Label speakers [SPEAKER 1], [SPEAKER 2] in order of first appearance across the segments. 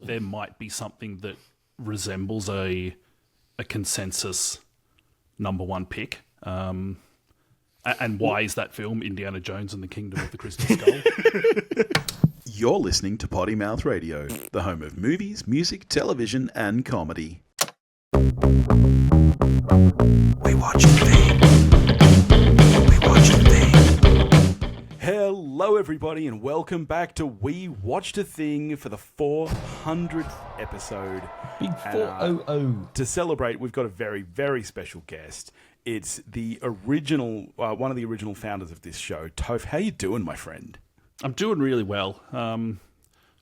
[SPEAKER 1] there might be something that resembles a consensus number one pick. And why is that film Indiana Jones and the Kingdom of the Crystal Skull?
[SPEAKER 2] You're listening to Potty Mouth Radio, the home of movies, music, television, and comedy. We watch a thing. We watch a thing.
[SPEAKER 3] Hello, everybody, and welcome back to We Watched a Thing for the 400th episode.
[SPEAKER 4] Big 400.
[SPEAKER 3] To celebrate, we've got a very, very special guest. It's the original, one of the original founders of this show, Toph. How you doing, my friend?
[SPEAKER 1] I'm doing really well.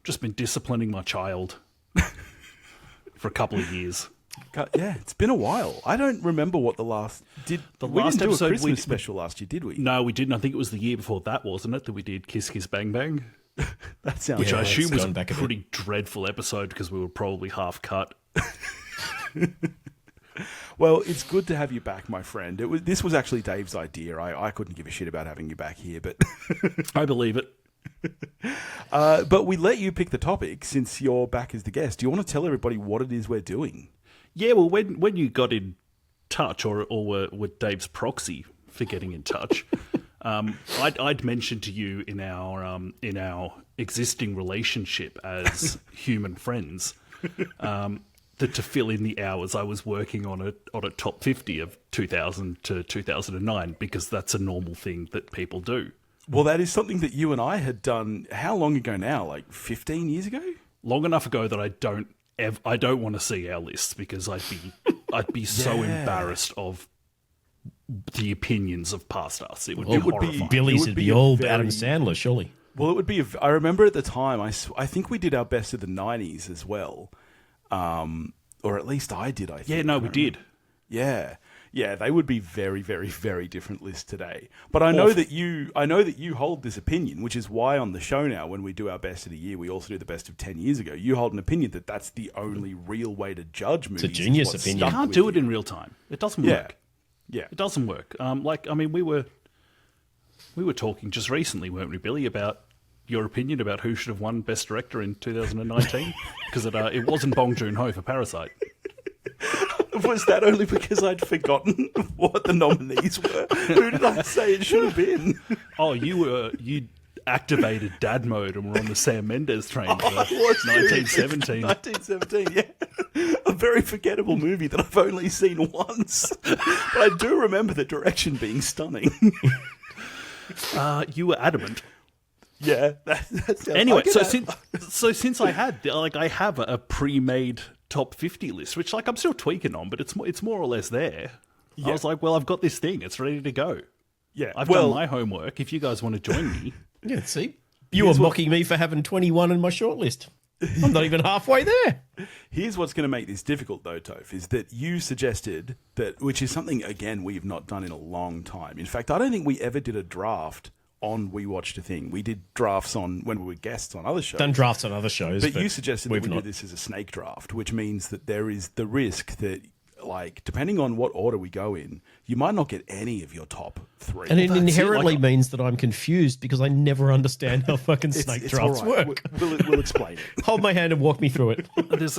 [SPEAKER 1] Just been disciplining my child for a couple of years.
[SPEAKER 3] Yeah, it's been a while. I don't remember what the last did.
[SPEAKER 1] The
[SPEAKER 3] we
[SPEAKER 1] last
[SPEAKER 3] didn't do
[SPEAKER 1] episode
[SPEAKER 3] a Christmas special last year, did we?
[SPEAKER 1] No, we didn't. I think it was the year before that, wasn't it? That we did Kiss Kiss Bang Bang,
[SPEAKER 3] That sounds
[SPEAKER 1] which I
[SPEAKER 4] it's
[SPEAKER 1] assume was a
[SPEAKER 4] gone back a bit.
[SPEAKER 1] pretty dreadful episode because we were probably half cut.
[SPEAKER 3] Well, it's good to have you back, my friend. This was actually Dave's idea. I couldn't give a shit about having you back here, but
[SPEAKER 1] I believe it.
[SPEAKER 3] but we let you pick the topic since you're back as the guest. Do you want to tell everybody what it is we're doing?
[SPEAKER 1] Yeah, well, when you got in touch, or were Dave's proxy for getting in touch, I'd mentioned to you in our existing relationship as human friends that to fill in the hours I was working on a top 50 of 2000 to 2009 because that's a normal thing that people do.
[SPEAKER 3] Well, that is something that you and I had done. How long ago now? Like 15 years ago?
[SPEAKER 1] Long enough ago that I don't want to see our lists because I'd be so embarrassed of the opinions of past us. It would be horrifying.
[SPEAKER 4] Billy's
[SPEAKER 3] It
[SPEAKER 4] would
[SPEAKER 3] would
[SPEAKER 4] be
[SPEAKER 3] be a
[SPEAKER 4] all
[SPEAKER 3] very-
[SPEAKER 4] Adam Sandler, surely.
[SPEAKER 3] Well, it would be. I remember at the time, I think we did our best of the 90s as well. Or at least I did, I think.
[SPEAKER 1] Yeah, no, we did.
[SPEAKER 3] Yeah. Yeah, they would be very, very, very different lists today. But I know that you hold this opinion, which is why on the show now, when we do our best of the year, we also do the best of 10 years ago. You hold an opinion that that's the only real way to judge movies.
[SPEAKER 4] a genius
[SPEAKER 3] What's
[SPEAKER 4] opinion.
[SPEAKER 3] stuck
[SPEAKER 1] You can't
[SPEAKER 3] with
[SPEAKER 1] do it
[SPEAKER 3] you.
[SPEAKER 1] in real time. It doesn't
[SPEAKER 3] Yeah.
[SPEAKER 1] work.
[SPEAKER 3] Yeah.
[SPEAKER 1] It doesn't work. We were talking just recently, weren't we, Billy, about your opinion about who should have won Best Director in 2019? Because it wasn't Bong Joon-ho for Parasite.
[SPEAKER 3] Was that only because I'd forgotten what the nominees were? Who did I say it should have been?
[SPEAKER 1] Oh, you activated dad mode and were on the Sam Mendes train for
[SPEAKER 3] I was
[SPEAKER 1] 1917.
[SPEAKER 3] 1917, yeah. A very forgettable movie that I've only seen once. But I do remember the direction being stunning.
[SPEAKER 1] You were adamant.
[SPEAKER 3] Yeah. That sounds
[SPEAKER 1] Anyway,
[SPEAKER 3] like
[SPEAKER 1] since I have a pre-made top 50 list, which I'm still tweaking on, but it's more or less there. I was like, well, I've got this thing; it's ready to go.
[SPEAKER 3] yeah.
[SPEAKER 1] I've done my homework. If you guys want to join me,
[SPEAKER 4] Yeah, see? You were mocking me for having 21 in my shortlist. I'm not even halfway there.
[SPEAKER 3] Here's what's going to make this difficult, though, Toph, is that you suggested that, which is something, again, we've not done in a long time. In fact, I don't think we ever did a draft on We Watched a Thing. We did drafts on when we were guests on other shows.
[SPEAKER 4] Done drafts on other shows.
[SPEAKER 3] But you suggested that
[SPEAKER 4] we've
[SPEAKER 3] we do
[SPEAKER 4] not.
[SPEAKER 3] this as a snake draft, which means that there is the risk that, like, depending on what order we go in, you might not get any of your top three.
[SPEAKER 4] And it
[SPEAKER 1] Well, that's it,
[SPEAKER 4] inherently
[SPEAKER 1] like-
[SPEAKER 4] means that I'm confused because I never understand how fucking snake
[SPEAKER 3] It's
[SPEAKER 4] drafts
[SPEAKER 3] all right.
[SPEAKER 4] work.
[SPEAKER 3] We'll explain it.
[SPEAKER 4] Hold my hand and walk me through it.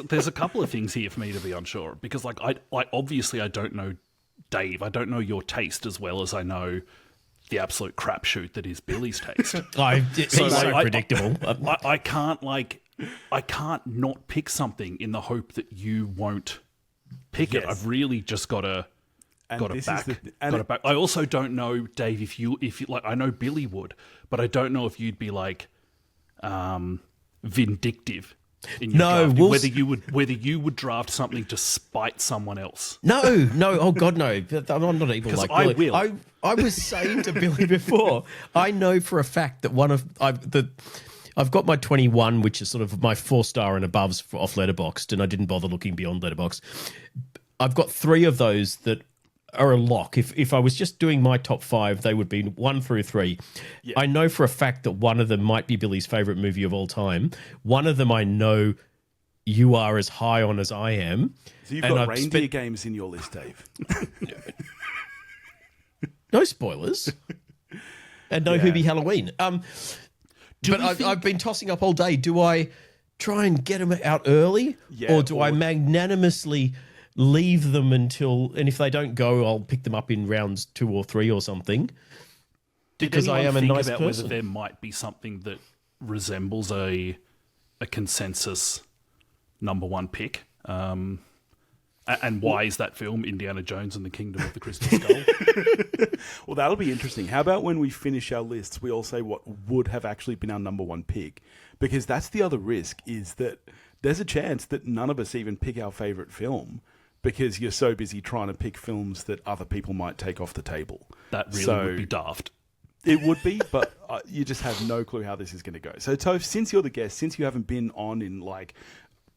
[SPEAKER 1] there's a couple of things here for me to be unsure because, like, I obviously I don't know Dave. I don't know your taste as well as I know the absolute crapshoot that is Billy's taste.
[SPEAKER 4] He's so
[SPEAKER 1] like,
[SPEAKER 4] predictable.
[SPEAKER 1] I can't not pick something in the hope that you won't pick it.
[SPEAKER 3] Yes.
[SPEAKER 1] I've really just got to
[SPEAKER 3] this is
[SPEAKER 1] back. I also don't know, Dave, if you like. I know Billy would, but I don't know if you'd be like vindictive in your
[SPEAKER 4] No,
[SPEAKER 1] drafting,
[SPEAKER 4] we'll
[SPEAKER 1] whether you would draft something to spite someone else.
[SPEAKER 4] No, oh God, no. I'm not evil
[SPEAKER 1] 'Cause
[SPEAKER 4] like
[SPEAKER 1] I
[SPEAKER 4] Billy.
[SPEAKER 1] will.
[SPEAKER 4] I was saying to Billy before, I know for a fact that I've got my 21, which is sort of my 4-star and aboves off Letterboxd, and I didn't bother looking beyond Letterboxd. I've got 3 of those that are a lock. If I was just doing my top 5, they would be 1 through 3. Yeah. I know for a fact that one of them might be Billy's favorite movie of all time. One of them I know you are as high on as I am.
[SPEAKER 3] So you've got reindeer games in your list, Dave.
[SPEAKER 4] No spoilers. And no Hubie Halloween. But I've been tossing up all day. Do I try and get them out early,
[SPEAKER 3] Yeah,
[SPEAKER 4] or do I
[SPEAKER 3] or-
[SPEAKER 4] magnanimously leave them until, and if they don't go, I'll pick them up in rounds 2 or 3 or something. Because I am a
[SPEAKER 1] think
[SPEAKER 4] nice
[SPEAKER 1] about
[SPEAKER 4] person.
[SPEAKER 1] whether there might be something that resembles a consensus number one pick. And why is that film Indiana Jones and the Kingdom of the Crystal Skull?
[SPEAKER 3] Well, that'll be interesting. How about when we finish our lists, we all say what would have actually been our number one pick? Because that's the other risk, is that there's a chance that none of us even pick our favourite film because you're so busy trying to pick films that other people might take off the table.
[SPEAKER 1] That really
[SPEAKER 3] So-
[SPEAKER 1] would be daft.
[SPEAKER 3] It would be, but you just have no clue how this is going to go. So, Toph, since you're the guest, since you haven't been on in like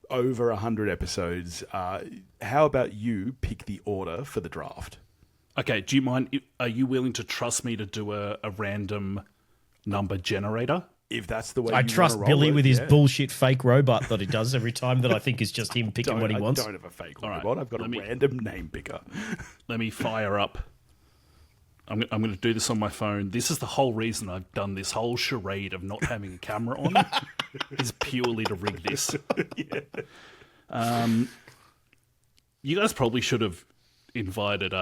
[SPEAKER 3] over 100 episodes, how about you pick the order for the draft?
[SPEAKER 1] Okay, do you mind? Are you willing to trust me to do a random number generator?
[SPEAKER 3] If that's the way
[SPEAKER 4] I
[SPEAKER 3] you
[SPEAKER 4] trust
[SPEAKER 3] wanna roll
[SPEAKER 4] Billy
[SPEAKER 3] it,
[SPEAKER 4] with his
[SPEAKER 3] yeah.
[SPEAKER 4] bullshit fake robot that he does every time that I think is just him picking what he
[SPEAKER 3] I
[SPEAKER 4] wants.
[SPEAKER 3] don't have a fake
[SPEAKER 1] All right,
[SPEAKER 3] robot. I've got a
[SPEAKER 1] let me-
[SPEAKER 3] random name picker.
[SPEAKER 1] Let me fire up. I'm going to do this on my phone. This is the whole reason I've done this whole charade of not having a camera on, is purely to rig this. You guys probably should have invited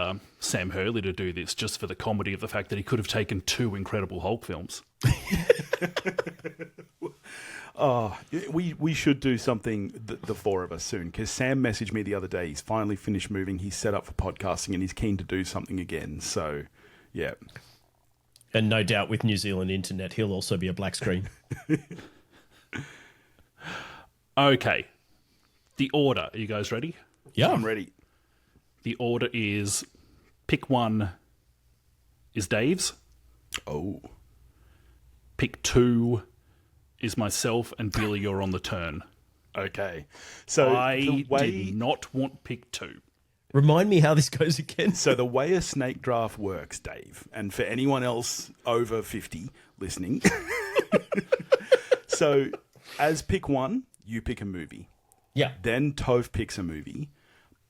[SPEAKER 1] Sam Hurley to do this just for the comedy of the fact that he could have taken 2 Incredible Hulk films.
[SPEAKER 3] We should do something, the four of us, soon, because Sam messaged me the other day. He's finally finished moving. He's set up for podcasting and he's keen to do something again. So, yeah.
[SPEAKER 4] And no doubt with New Zealand internet, he'll also be a black screen.
[SPEAKER 1] Okay. The order. Are you guys ready?
[SPEAKER 4] Yeah.
[SPEAKER 3] I'm ready.
[SPEAKER 1] The order is pick 1 is Dave's.
[SPEAKER 3] Oh.
[SPEAKER 1] Pick 2 is myself, and Billy, you're on the turn.
[SPEAKER 3] Okay. So
[SPEAKER 1] I
[SPEAKER 3] the way
[SPEAKER 1] did not want pick 2.
[SPEAKER 4] Remind me how this goes again.
[SPEAKER 3] so the way a snake draft works, Dave, and for anyone else over 50 listening, so as pick 1, you pick a movie.
[SPEAKER 4] Yeah.
[SPEAKER 3] Then Toph picks a movie,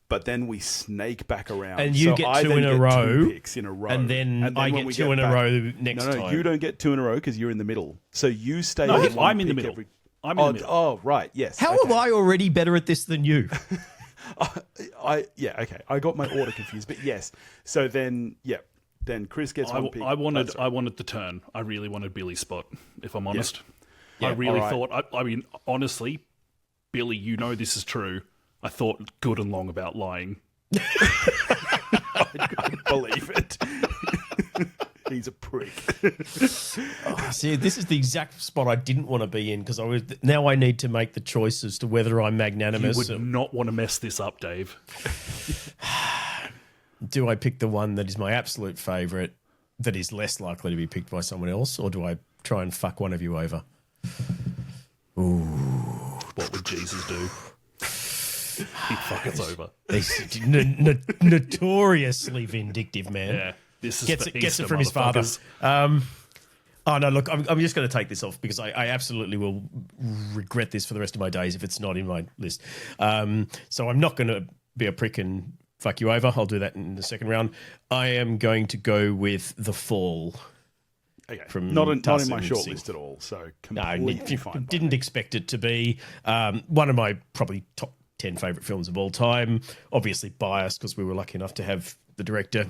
[SPEAKER 3] but then we snake back around.
[SPEAKER 4] And you
[SPEAKER 3] So
[SPEAKER 4] get
[SPEAKER 3] I
[SPEAKER 4] 2
[SPEAKER 3] then
[SPEAKER 4] in a
[SPEAKER 3] get
[SPEAKER 4] row,
[SPEAKER 3] 2 picks in a row.
[SPEAKER 4] and then I
[SPEAKER 3] when
[SPEAKER 4] get
[SPEAKER 3] we
[SPEAKER 4] 2 in a
[SPEAKER 3] back-
[SPEAKER 4] row next
[SPEAKER 3] no,
[SPEAKER 4] time.
[SPEAKER 3] you don't get 2 in a row because you're in the middle. So you stay
[SPEAKER 1] No,
[SPEAKER 3] with one
[SPEAKER 1] I'm in the
[SPEAKER 3] pick
[SPEAKER 1] middle.
[SPEAKER 3] every-
[SPEAKER 1] I'm in the middle.
[SPEAKER 3] Oh, right, yes.
[SPEAKER 4] How am I already better at this than you?
[SPEAKER 3] Okay. I got my order confused, but yes. So then, yeah. Then Chris gets one pick.
[SPEAKER 1] I wanted
[SPEAKER 3] Oh, sorry.
[SPEAKER 1] the turn. I really wanted Billy's spot, if I'm honest.
[SPEAKER 4] Yeah,
[SPEAKER 1] I really
[SPEAKER 3] all
[SPEAKER 1] thought, I mean, honestly, Billy, you know this is true. I thought good and long about lying.
[SPEAKER 3] I believe it. He's a prick.
[SPEAKER 4] See, this is the exact spot I didn't want to be in because now I need to make the choice as to whether I'm
[SPEAKER 1] You
[SPEAKER 4] magnanimous.
[SPEAKER 1] would not want to mess this up, Dave.
[SPEAKER 4] Do I pick the one that is my absolute favourite that is less likely to be picked by someone else, or do I try and fuck one of you over?
[SPEAKER 1] What would Jesus do? He'd fuck us over.
[SPEAKER 4] He's notoriously vindictive, man.
[SPEAKER 1] Yeah. This is
[SPEAKER 4] Gets
[SPEAKER 1] for
[SPEAKER 4] it
[SPEAKER 1] Easter,
[SPEAKER 4] from his father.
[SPEAKER 1] motherfuckers.
[SPEAKER 4] Oh, no, look, I'm just going to take this off because I absolutely will regret this for the rest of my days if it's not in my list. So I'm not going to be a prick and fuck you over. I'll do that in the second round. I am going to go with The Fall.
[SPEAKER 3] Okay.
[SPEAKER 4] From
[SPEAKER 3] Not in
[SPEAKER 4] Tarsem
[SPEAKER 3] my short
[SPEAKER 4] Singh.
[SPEAKER 3] list at all. So
[SPEAKER 4] No,
[SPEAKER 3] completely fine. by
[SPEAKER 4] didn't
[SPEAKER 3] me.
[SPEAKER 4] expect it to be. One of my probably top 10 favourite films of all time. Obviously biased because we were lucky enough to have the director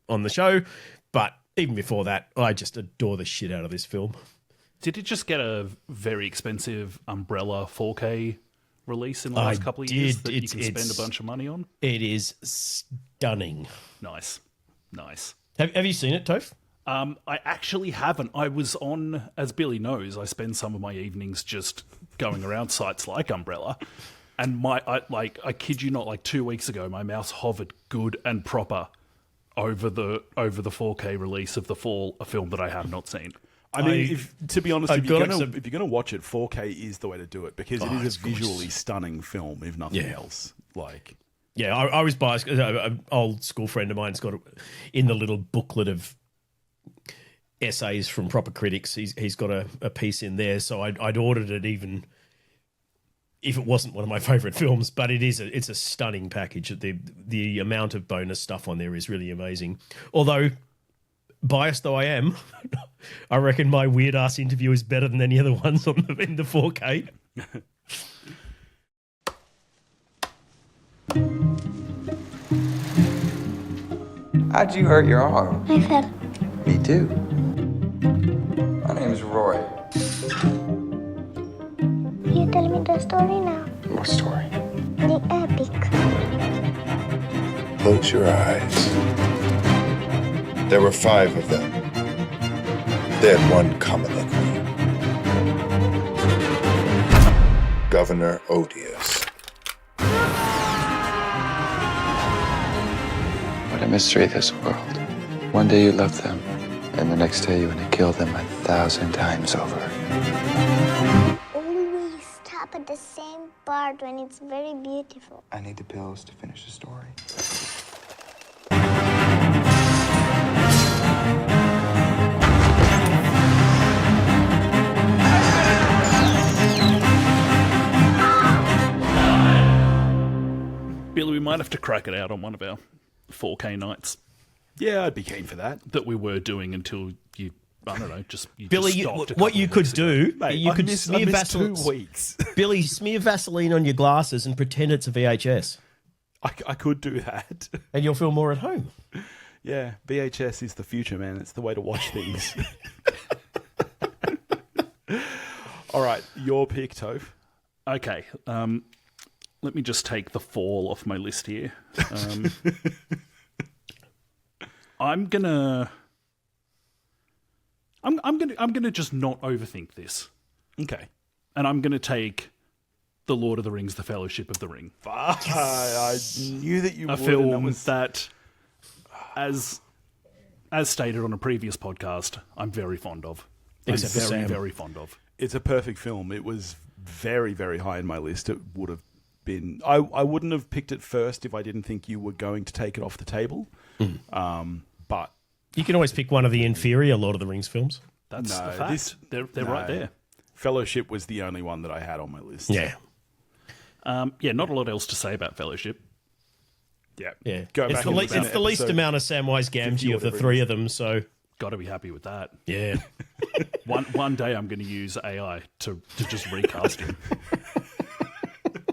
[SPEAKER 4] on the show. But even before that, I just adore the shit out of this film.
[SPEAKER 1] Did it just get a very expensive Umbrella 4K release in the last couple of years
[SPEAKER 4] did.
[SPEAKER 1] that you can spend
[SPEAKER 4] It's-
[SPEAKER 1] a bunch of money on?
[SPEAKER 4] It is stunning.
[SPEAKER 1] Nice. Nice.
[SPEAKER 4] Have you seen it, Toph?
[SPEAKER 1] I actually haven't. I was on, as Billy knows, I spend some of my evenings just going around sites like Umbrella. And I kid you not, like 2 weeks ago, my mouse hovered good and proper over the 4K release of The Fall, a film that I have not seen.
[SPEAKER 3] I mean, to be honest,
[SPEAKER 4] I've
[SPEAKER 3] if you're
[SPEAKER 4] got
[SPEAKER 3] gonna watch it, 4K is the way to do it because it is a visually stunning film, if nothing else. Like,
[SPEAKER 4] Yeah, I was biased. An old school friend of mine's got in the little booklet of essays from proper critics. He's got a piece in there, so I'd ordered it even if it wasn't one of my favourite films. But it's a stunning package. The amount of bonus stuff on there is really amazing. Although biased though I am, I reckon my weird ass interview is better than any other ones in the 4K.
[SPEAKER 5] How'd you hurt your arm?
[SPEAKER 6] I fell.
[SPEAKER 5] Me too. My name's Roy.
[SPEAKER 6] You tell me the story now.
[SPEAKER 5] What story?
[SPEAKER 6] The epic.
[SPEAKER 7] Close your eyes. There were 5 of them. They had one common enemy. Governor Odious.
[SPEAKER 5] What a mystery, this world. One day you love them, and the next day you want to kill them 1,000 times over.
[SPEAKER 6] Always stop at the same part when it's very beautiful.
[SPEAKER 5] I need the pills to finish the story.
[SPEAKER 1] Billy, we might have to crack it out on one of our 4K nights
[SPEAKER 3] Yeah, I'd be keen for that.
[SPEAKER 1] that we were doing until you, I don't know, just you
[SPEAKER 4] Billy,
[SPEAKER 1] just stopped a
[SPEAKER 4] what
[SPEAKER 1] couple
[SPEAKER 4] you
[SPEAKER 1] of
[SPEAKER 4] could
[SPEAKER 1] weeks ago.
[SPEAKER 4] do,
[SPEAKER 3] Mate,
[SPEAKER 4] you
[SPEAKER 3] I
[SPEAKER 4] could
[SPEAKER 3] missed
[SPEAKER 4] smear
[SPEAKER 3] 2
[SPEAKER 4] Vaseline.
[SPEAKER 3] weeks.
[SPEAKER 4] Billy, smear Vaseline on your glasses and pretend it's a VHS,
[SPEAKER 3] I could do that.
[SPEAKER 4] and you'll feel more at home.
[SPEAKER 3] Yeah, VHS is the future, man. It's the way to watch things. All right, your pick, Toph.
[SPEAKER 1] Okay, let me just take the fall off my list here. I'm gonna just not overthink this,
[SPEAKER 3] Okay.
[SPEAKER 1] and I'm gonna take The Lord of the Rings: The Fellowship of the Ring,
[SPEAKER 3] I knew that you
[SPEAKER 1] a
[SPEAKER 3] would.
[SPEAKER 1] film
[SPEAKER 3] and
[SPEAKER 1] that, as stated on a previous podcast, I'm very fond of.
[SPEAKER 4] Except for
[SPEAKER 1] I'm very,
[SPEAKER 4] Sam.
[SPEAKER 1] very fond of.
[SPEAKER 3] It's a perfect film. It was very, very high in my list. It would have been. I wouldn't have picked it first if I didn't think you were going to take it off the table. But
[SPEAKER 4] You can always pick one of the inferior Lord of the Rings films.
[SPEAKER 1] That's
[SPEAKER 3] No,
[SPEAKER 1] the fact.
[SPEAKER 3] this-
[SPEAKER 1] they're
[SPEAKER 3] no.
[SPEAKER 1] right there.
[SPEAKER 3] Fellowship was the only one that I had on my list.
[SPEAKER 4] Yeah,
[SPEAKER 1] Yeah, not a lot else to say about Fellowship.
[SPEAKER 3] Yeah.
[SPEAKER 4] yeah.
[SPEAKER 3] Go
[SPEAKER 4] It's
[SPEAKER 3] back
[SPEAKER 4] the,
[SPEAKER 3] and
[SPEAKER 4] le-
[SPEAKER 3] listen to
[SPEAKER 4] it's the least
[SPEAKER 3] episode
[SPEAKER 4] amount of Samwise
[SPEAKER 3] 50
[SPEAKER 4] Gamgee
[SPEAKER 3] or
[SPEAKER 4] of the
[SPEAKER 3] whatever it
[SPEAKER 4] 3
[SPEAKER 3] is.
[SPEAKER 4] of them. So
[SPEAKER 1] Got to be happy with that.
[SPEAKER 4] yeah,
[SPEAKER 1] One day I'm going to use AI to just recast him.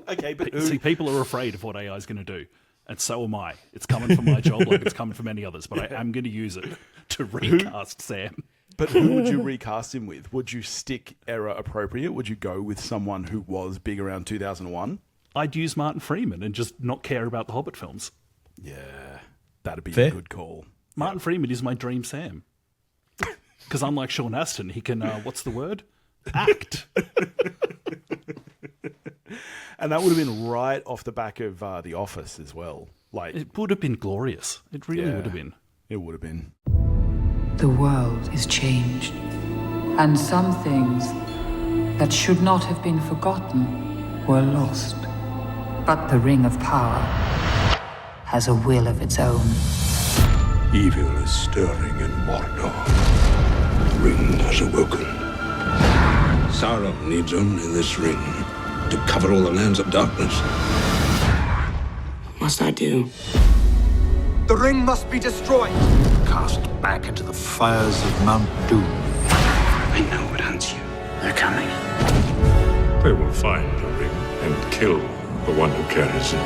[SPEAKER 3] Okay, but
[SPEAKER 1] See, people are afraid of what AI is going to do, and so am I. It's coming for my job like it's coming for many others, but I am going to use it to recast Sam.
[SPEAKER 3] But who would you recast him with? Would you stick era appropriate? Would you go with someone who was big around 2001?
[SPEAKER 1] I'd use Martin Freeman and just not care about the Hobbit films.
[SPEAKER 3] Yeah, that'd be
[SPEAKER 4] Fair.
[SPEAKER 3] a good call.
[SPEAKER 1] Martin Freeman is my dream Sam. Because unlike Sean Astin, he can, what's the word? Act.
[SPEAKER 3] And that would have been right off the back of The Office as well. Like,
[SPEAKER 1] It would have been glorious. It really
[SPEAKER 3] Yeah.
[SPEAKER 1] would have been.
[SPEAKER 3] it would have been.
[SPEAKER 8] The world is changed, and some things that should not have been forgotten were lost. But the Ring of Power has a will of its own.
[SPEAKER 7] Evil is stirring in Mordor. The ring has awoken. Sauron needs only this ring to cover all the lands of darkness.
[SPEAKER 9] What must I do?
[SPEAKER 10] The ring must be destroyed.
[SPEAKER 11] Cast back into the fires of Mount Doom.
[SPEAKER 9] I know what hunts you. They're coming.
[SPEAKER 7] They will find the ring and kill the one who carries it.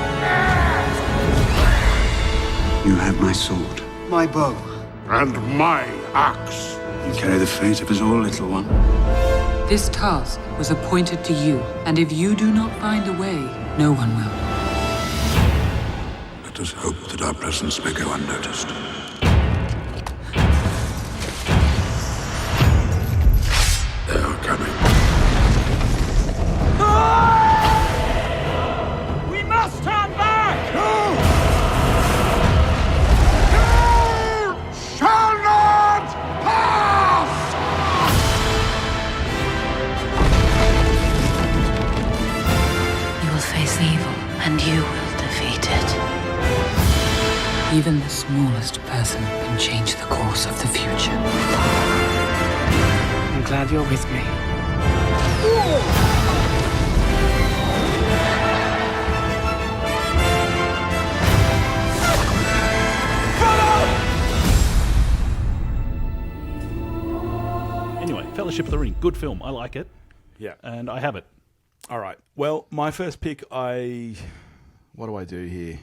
[SPEAKER 9] You have my sword.
[SPEAKER 10] My bow.
[SPEAKER 11] And my axe.
[SPEAKER 9] You carry the fate of us all, little one.
[SPEAKER 8] This task was appointed to you, and if you do not find a way, no one will.
[SPEAKER 7] Let us hope that our presence may go unnoticed. They are coming.
[SPEAKER 10] We must turn back! Shall not pass!
[SPEAKER 8] You will face evil, and you will defeat it. Even the smallest person can change the course of the future.
[SPEAKER 9] I'm glad you're with me.
[SPEAKER 1] Anyway, Fellowship of the Ring, good film. I like it,
[SPEAKER 3] Yeah.
[SPEAKER 1] and I have it.
[SPEAKER 3] All right. Well, my first pick, I what do I do here?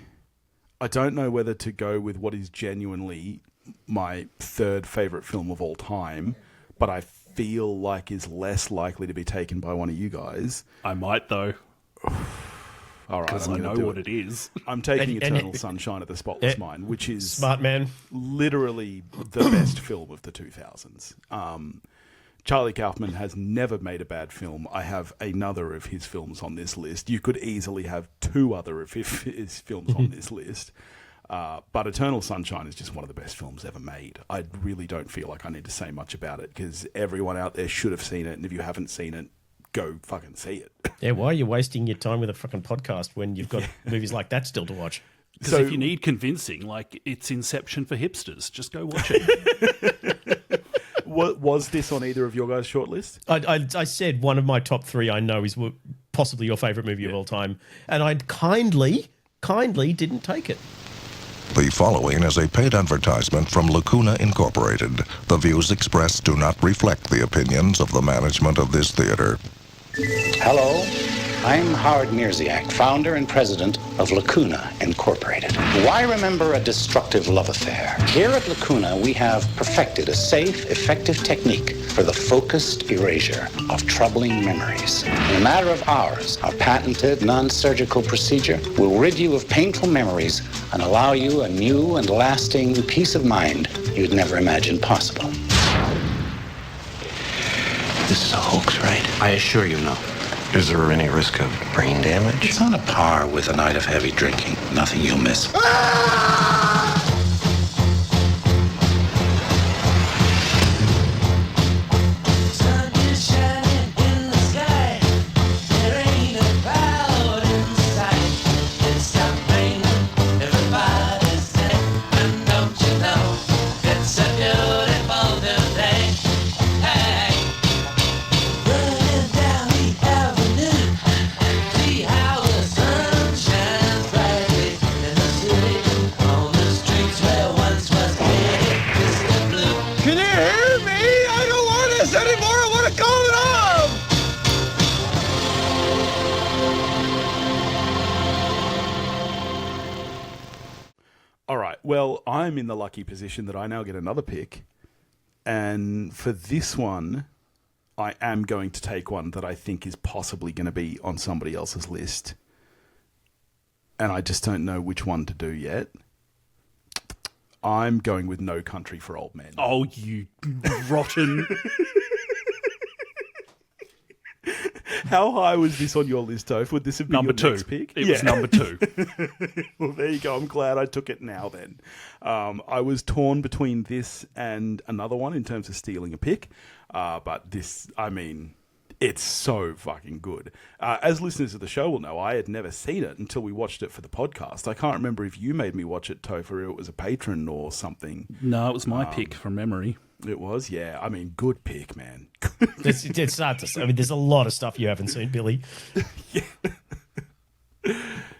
[SPEAKER 3] I don't know whether to go with what is genuinely my third favourite film of all time, but I feel like is less likely to be taken by one of you guys.
[SPEAKER 1] I might, though.
[SPEAKER 3] All right,
[SPEAKER 1] because I know what it is.
[SPEAKER 3] I'm taking Eternal Sunshine of the Spotless Mind, which is
[SPEAKER 4] smart man,
[SPEAKER 3] literally the best film of the 2000s. Charlie Kaufman has never made a bad film. I have another of his films on this list. You could easily have two other of his films on this list. But Eternal Sunshine is just one of the best films ever made. I really don't feel like I need to say much about it because everyone out there should have seen it. And if you haven't seen it, go fucking see it.
[SPEAKER 4] Yeah, why are you wasting your time with a fucking podcast when you've got movies like that still to watch?
[SPEAKER 1] Because if you need convincing, like it's Inception for hipsters, just go watch it.
[SPEAKER 3] Was this on either of your guys' shortlist?
[SPEAKER 4] I said one of my top three I know is possibly your favourite movie of all time, and I kindly didn't take it.
[SPEAKER 12] The following is a paid advertisement from Lacuna Incorporated. The views expressed do not reflect the opinions of the management of this theater.
[SPEAKER 13] Hello, I'm Howard Mirziak, founder and president of Lacuna Incorporated. Why remember a destructive love affair? Here at Lacuna, we have perfected a safe, effective technique for the focused erasure of troubling memories. In a matter of hours, our patented non-surgical procedure will rid you of painful memories and allow you a new and lasting peace of mind you'd never imagined possible.
[SPEAKER 14] This is a hoax, right? I assure you no. Is there any risk of brain damage?
[SPEAKER 13] It's on a par with a night of heavy drinking. Nothing you'll miss.
[SPEAKER 3] Well, I'm in the lucky position that I now get another pick. And for this one, I am going to take one that I think is possibly going to be on somebody else's list. And I just don't know which one to do yet. I'm going with No Country for Old Men.
[SPEAKER 1] Oh, you rotten...
[SPEAKER 3] How high was this on your list, Toph? Would this have been
[SPEAKER 1] number
[SPEAKER 3] your
[SPEAKER 1] two?
[SPEAKER 3] Next pick?
[SPEAKER 1] It was number two.
[SPEAKER 3] Well, there you go. I'm glad I took it now then. I was torn between this and another one in terms of stealing a pick. But this, I mean, it's so fucking good. As listeners of the show will know, I had never seen it until we watched it for the podcast. I can't remember if you made me watch it, Toph, or it was a patron or something.
[SPEAKER 1] No, it was my pick from memory.
[SPEAKER 3] It was, yeah. I mean, good pick, man.
[SPEAKER 4] It's hard to say. I mean, there's a lot of stuff you haven't seen, Billy.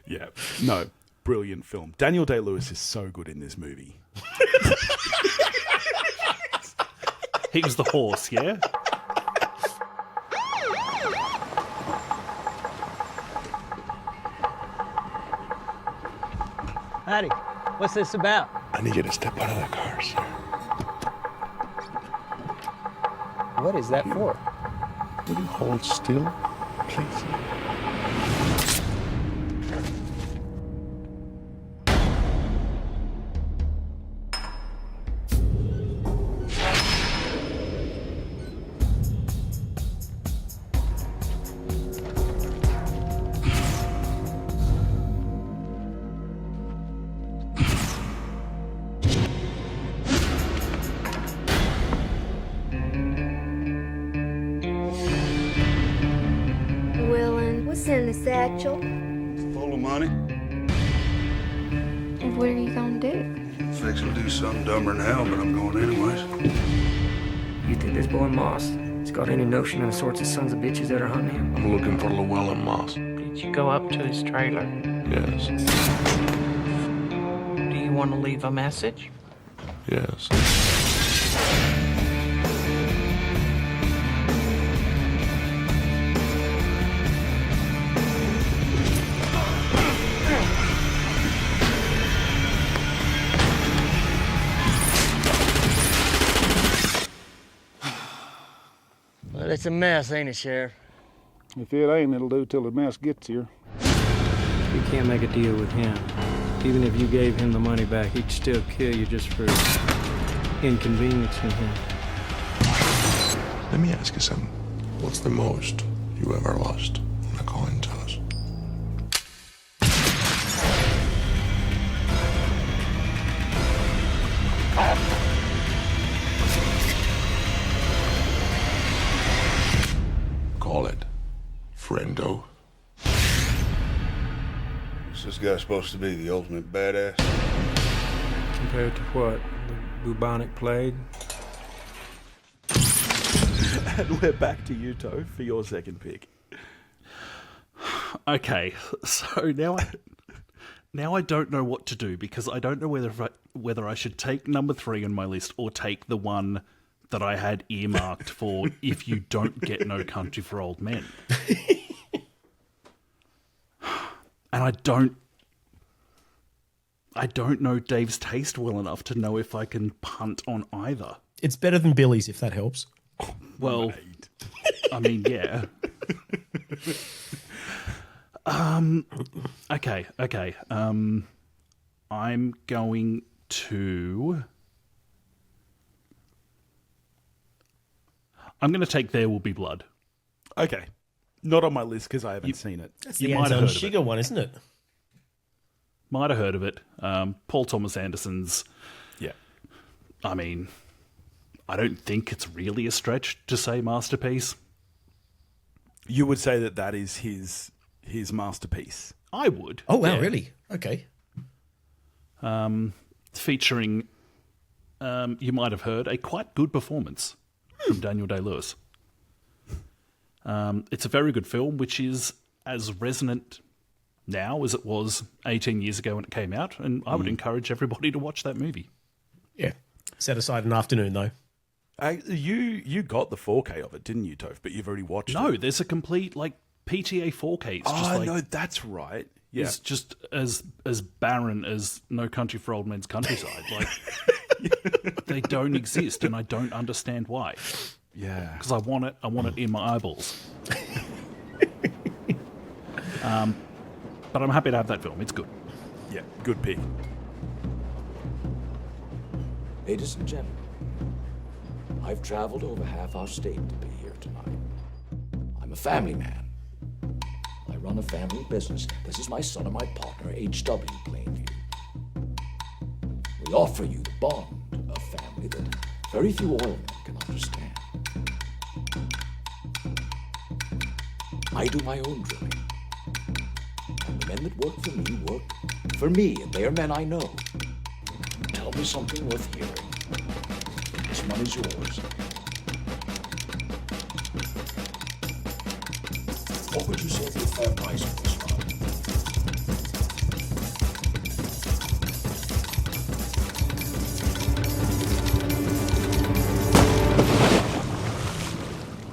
[SPEAKER 3] Yeah. No, brilliant film. Daniel Day-Lewis is so good in this movie.
[SPEAKER 1] He was the horse, yeah?
[SPEAKER 15] Howdy. What's this about?
[SPEAKER 16] I need you to step out of the car, sir.
[SPEAKER 15] What is that for?
[SPEAKER 16] Will you hold still, please?
[SPEAKER 6] In the satchel.
[SPEAKER 9] It's full of money.
[SPEAKER 6] What are you gonna do?
[SPEAKER 9] Fixing to do something dumber than hell, but I'm going anyways.
[SPEAKER 15] You think this boy Moss has got any notion of the sorts of sons of bitches that are hunting him?
[SPEAKER 16] I'm looking for Llewellyn Moss.
[SPEAKER 17] Did you go up to his trailer?
[SPEAKER 16] Yes.
[SPEAKER 17] Do you want to leave a message?
[SPEAKER 16] Yes.
[SPEAKER 18] a mess, ain't it, Sheriff?
[SPEAKER 19] If it ain't, it'll do till the mess gets here.
[SPEAKER 15] You can't make a deal with him. Even if you gave him the money back, he'd still kill you just for inconveniencing him.
[SPEAKER 16] Let me ask you something. What's the most you ever lost in a coin toss? Call it friendo.
[SPEAKER 9] Is this guy supposed to be the ultimate badass?
[SPEAKER 15] Compared to what? The bubonic plague?
[SPEAKER 3] And we're back to you, Toph, for your second pick.
[SPEAKER 1] Okay, so now I don't know what to do because I don't know whether I should take number 3 on my list or take the one that I had earmarked for if you don't get No Country for Old Men. And I don't know Dave's taste well enough to know if I can punt on either.
[SPEAKER 4] It's better than Billy's, if that helps.
[SPEAKER 1] Well, I mean, yeah. Okay. I'm going to take There Will Be Blood.
[SPEAKER 3] Okay. Not on my list because I haven't seen it.
[SPEAKER 4] That's the Anton Chigurh one, isn't it?
[SPEAKER 1] Might have heard of it. Paul Thomas Anderson's.
[SPEAKER 3] Yeah.
[SPEAKER 1] I mean, I don't think it's really a stretch to say masterpiece.
[SPEAKER 3] You would say that is his masterpiece.
[SPEAKER 1] I would.
[SPEAKER 4] Oh, wow,
[SPEAKER 1] yeah.
[SPEAKER 4] really? Okay.
[SPEAKER 1] Featuring, you might have heard, a quite good performance from Daniel Day-Lewis. It's a very good film, which is as resonant now as it was 18 years ago when it came out, and I would encourage everybody to watch that movie.
[SPEAKER 4] Yeah. Set aside an afternoon, though.
[SPEAKER 3] You got the 4K of it, didn't you, Toph? But you've already watched it.
[SPEAKER 1] No, there's a complete, PTA 4K. It's just
[SPEAKER 3] no, that's right. Yeah.
[SPEAKER 1] It's just as barren as No Country for Old Men's Countryside. They don't exist, and I don't understand why.
[SPEAKER 3] Yeah.
[SPEAKER 1] Because I want it in my eyeballs. But I'm happy to have that film. It's good.
[SPEAKER 3] Yeah, good pick.
[SPEAKER 20] Ladies and gentlemen, I've traveled over half our state to be here tonight. I'm a family man. I run a family business. This is my son and my partner, H.W. Plainview. We offer you the bond of family that very few oilmen can understand. I do my own drilling. And the men that work for me, and they are men I know. Tell me something worth hearing. This money's yours. What would you say the fair price of this one?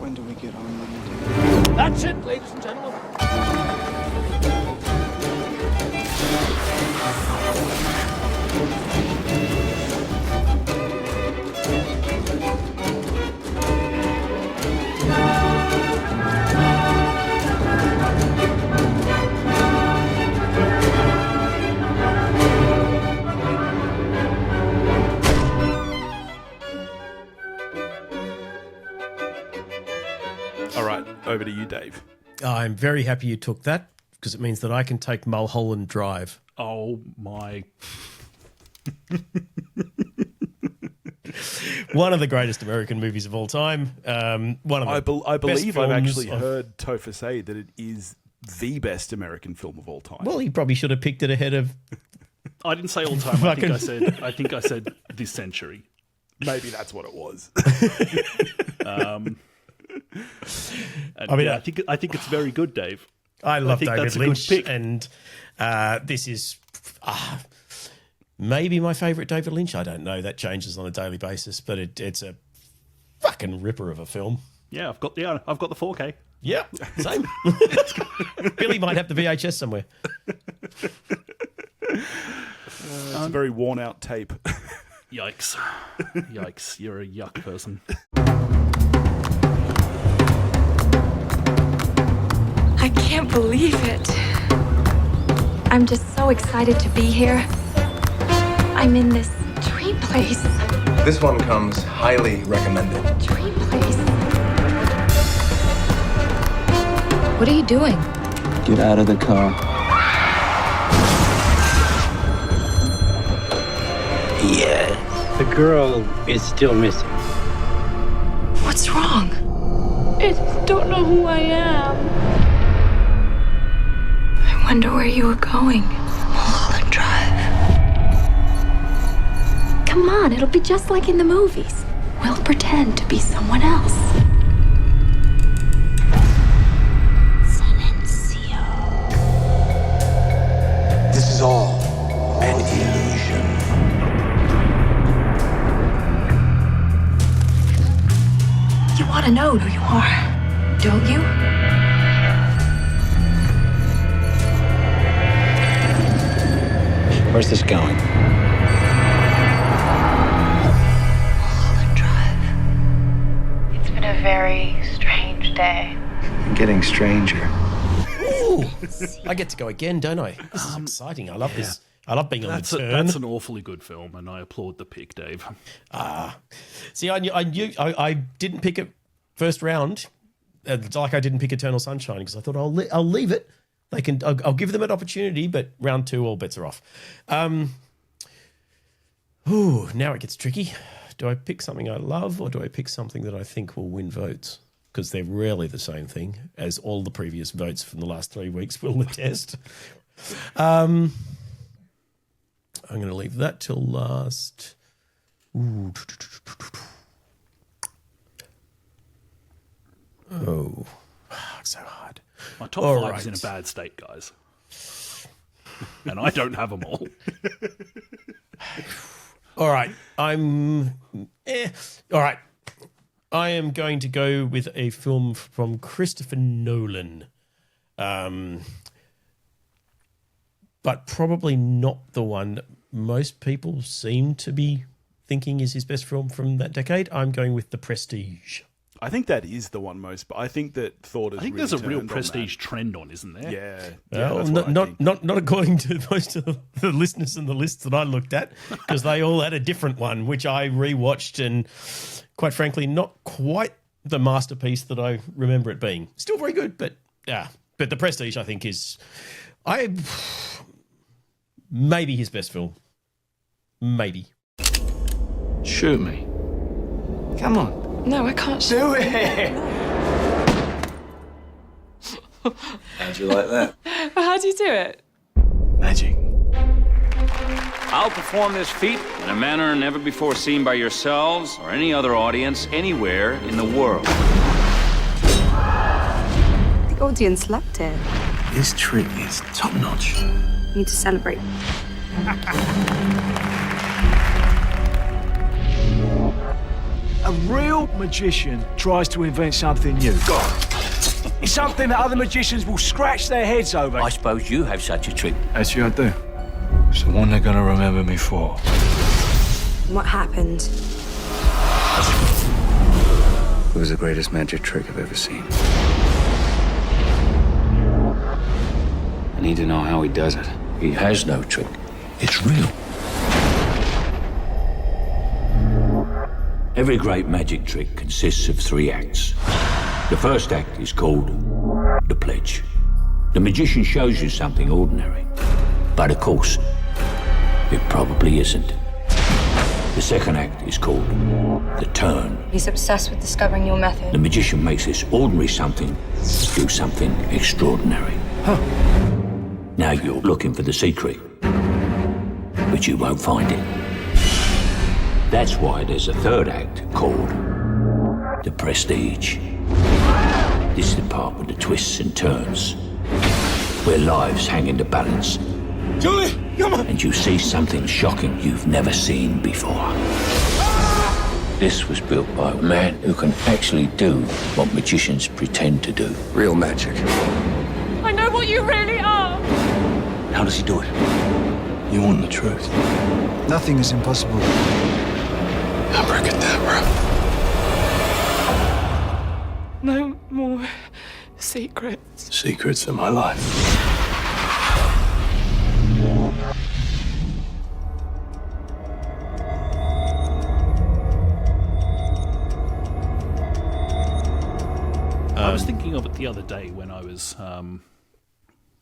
[SPEAKER 21] When do we get our money?
[SPEAKER 20] That's it, ladies and gentlemen.
[SPEAKER 3] All right, over to you, Dave.
[SPEAKER 4] I'm very happy you took that because it means that I can take Mulholland Drive.
[SPEAKER 1] Oh, my.
[SPEAKER 4] One of the greatest American movies of all time. One of
[SPEAKER 3] I
[SPEAKER 4] the
[SPEAKER 3] believe
[SPEAKER 4] best
[SPEAKER 3] I've
[SPEAKER 4] films
[SPEAKER 3] actually
[SPEAKER 4] of-
[SPEAKER 3] heard Topher say that it is the best American film of all time.
[SPEAKER 4] Well, he probably should have picked it ahead of.
[SPEAKER 1] I didn't say all time. I think I said this century.
[SPEAKER 3] Maybe that's what it was.
[SPEAKER 1] I think it's very good, Dave.
[SPEAKER 4] I love
[SPEAKER 1] think
[SPEAKER 4] David
[SPEAKER 1] that's a good
[SPEAKER 4] Lynch,
[SPEAKER 1] pick.
[SPEAKER 4] and this is maybe my favourite David Lynch. I don't know. That changes on a daily basis, but it's a fucking ripper of a film.
[SPEAKER 1] Yeah, I've got the 4K.
[SPEAKER 4] Yeah, same. Billy might have the VHS somewhere.
[SPEAKER 3] It's a very worn out tape.
[SPEAKER 1] Yikes. Yikes. You're a yuck person.
[SPEAKER 18] I can't believe it. I'm just so excited to be here. I'm in this dream place.
[SPEAKER 22] This one comes highly recommended.
[SPEAKER 18] Dream place. What are you doing?
[SPEAKER 5] Get out of the car.
[SPEAKER 23] Yeah. The girl is still missing.
[SPEAKER 18] What's wrong? I just don't know who I am. I wonder where you were going. Mulholland Drive. Come on, it'll be just like in the movies. We'll pretend to be someone else.
[SPEAKER 11] This is all an illusion.
[SPEAKER 18] You want to know who you are, don't you?
[SPEAKER 23] Where's this going?
[SPEAKER 18] Mulholland Drive.
[SPEAKER 17] It's been a very strange day.
[SPEAKER 5] Getting stranger.
[SPEAKER 4] Ooh, I get to go again, don't I? This is exciting. I love this. I love being on the turn.
[SPEAKER 1] That's an awfully good film, and I applaud the pick, Dave.
[SPEAKER 4] See, I didn't pick it first round, like I didn't pick Eternal Sunshine because I thought I'll leave it. I'll give them an opportunity, but round 2, all bets are off. Now it gets tricky. Do I pick something I love, or do I pick something that I think will win votes? Because they're rarely the same thing, as all the previous votes from the last 3 weeks will attest. I'm going to leave that till last. Ooh. Oh, so hard.
[SPEAKER 1] My top 5 is in a bad state, guys. And I don't have them all.
[SPEAKER 4] All right. All right. I am going to go with a film from Christopher Nolan. But probably not the one that most people seem to be thinking is his best film from that decade. I'm going with The Prestige.
[SPEAKER 3] I think that is the one most, but I think that Thor has.
[SPEAKER 1] I think
[SPEAKER 3] really
[SPEAKER 1] there's a real
[SPEAKER 3] turned on
[SPEAKER 1] prestige trend on, isn't there?
[SPEAKER 3] Yeah.
[SPEAKER 4] Well,
[SPEAKER 3] that's what I think.
[SPEAKER 4] not according to most of the listeners and the lists that I looked at, because they all had a different one, which I rewatched, and quite frankly, not quite the masterpiece that I remember it being. Still very good, but but The Prestige, I think, is maybe his best film. Maybe.
[SPEAKER 23] Shoot me. Come on.
[SPEAKER 18] No, I can't
[SPEAKER 23] Do it!
[SPEAKER 5] How'd you like that?
[SPEAKER 18] How do you do it?
[SPEAKER 23] Magic.
[SPEAKER 24] I'll perform this feat in a manner never before seen by yourselves or any other audience anywhere in the world.
[SPEAKER 25] The audience loved it.
[SPEAKER 23] This trick is top-notch.
[SPEAKER 25] We need to celebrate.
[SPEAKER 10] A real magician tries to invent something new. It's something that other magicians will scratch their heads over.
[SPEAKER 23] I suppose you have such a trick. Actually, I do. It's the one they're going to remember me for.
[SPEAKER 25] What happened?
[SPEAKER 5] It was the greatest magic trick I've ever seen.
[SPEAKER 23] I need to know how he does it. He has no trick. It's real.
[SPEAKER 24] Every great magic trick consists of 3 acts. The first act is called the pledge. The magician shows you something ordinary, but of course, it probably isn't. The second act is called the turn.
[SPEAKER 25] He's obsessed with discovering your method.
[SPEAKER 24] The magician makes this ordinary something do something extraordinary. Now you're looking for the secret, but you won't find it. That's why there's a third act called the prestige. This is the part with the twists and turns, where lives hang in the balance.
[SPEAKER 10] Julie, come on!
[SPEAKER 24] And you see something shocking you've never seen before. This was built by a man who can actually do what magicians pretend to do.
[SPEAKER 5] Real magic.
[SPEAKER 18] I know what you really are.
[SPEAKER 24] How does he do it?
[SPEAKER 23] You want the truth?
[SPEAKER 11] Nothing is impossible.
[SPEAKER 23] Abracadabra.
[SPEAKER 18] No more
[SPEAKER 17] Secrets.
[SPEAKER 16] Secrets in my life.
[SPEAKER 1] I was thinking of it the other day when I was,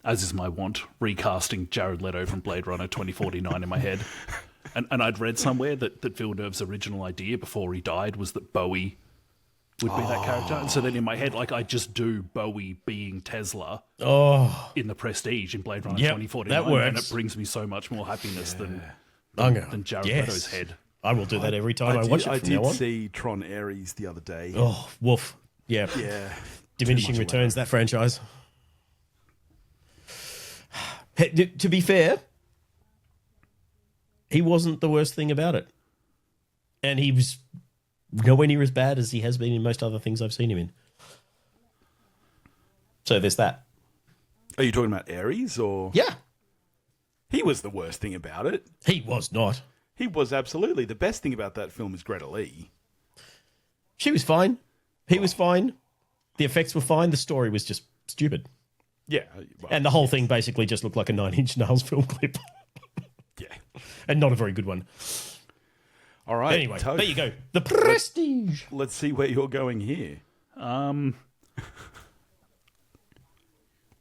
[SPEAKER 1] as is my wont, recasting Jared Leto from Blade Runner 2049 in my head. And I'd read somewhere that Villeneuve's original idea before he died was that Bowie would be that character. And so then in my head, like, I just do Bowie being Tesla in The Prestige in Blade Runner 2049.
[SPEAKER 4] That works.
[SPEAKER 1] And it brings me so much more happiness than Jared
[SPEAKER 4] Yes.
[SPEAKER 1] Leto's head.
[SPEAKER 4] I will do that every time I watch it from now on.
[SPEAKER 3] I did see Tron Ares the other day.
[SPEAKER 4] Oh, woof. Yeah.
[SPEAKER 3] Yeah.
[SPEAKER 4] Diminishing returns, that franchise. To be fair, he wasn't the worst thing about it. And he was nowhere near as bad as he has been in most other things I've seen him in. So there's that.
[SPEAKER 3] Are you talking about Ares or?
[SPEAKER 4] Yeah.
[SPEAKER 3] He was the worst thing about it.
[SPEAKER 4] He was not.
[SPEAKER 3] He was absolutely. The best thing about that film is Greta Lee.
[SPEAKER 4] She was fine. He was fine. The effects were fine. The story was just stupid.
[SPEAKER 3] Yeah.
[SPEAKER 4] And the whole thing basically just looked like a 9 Inch Nails film clip.
[SPEAKER 3] Yeah.
[SPEAKER 4] And not a very good one.
[SPEAKER 3] All right.
[SPEAKER 4] Anyway, there you go. The Prestige.
[SPEAKER 3] Let's see where you're going here.
[SPEAKER 1] All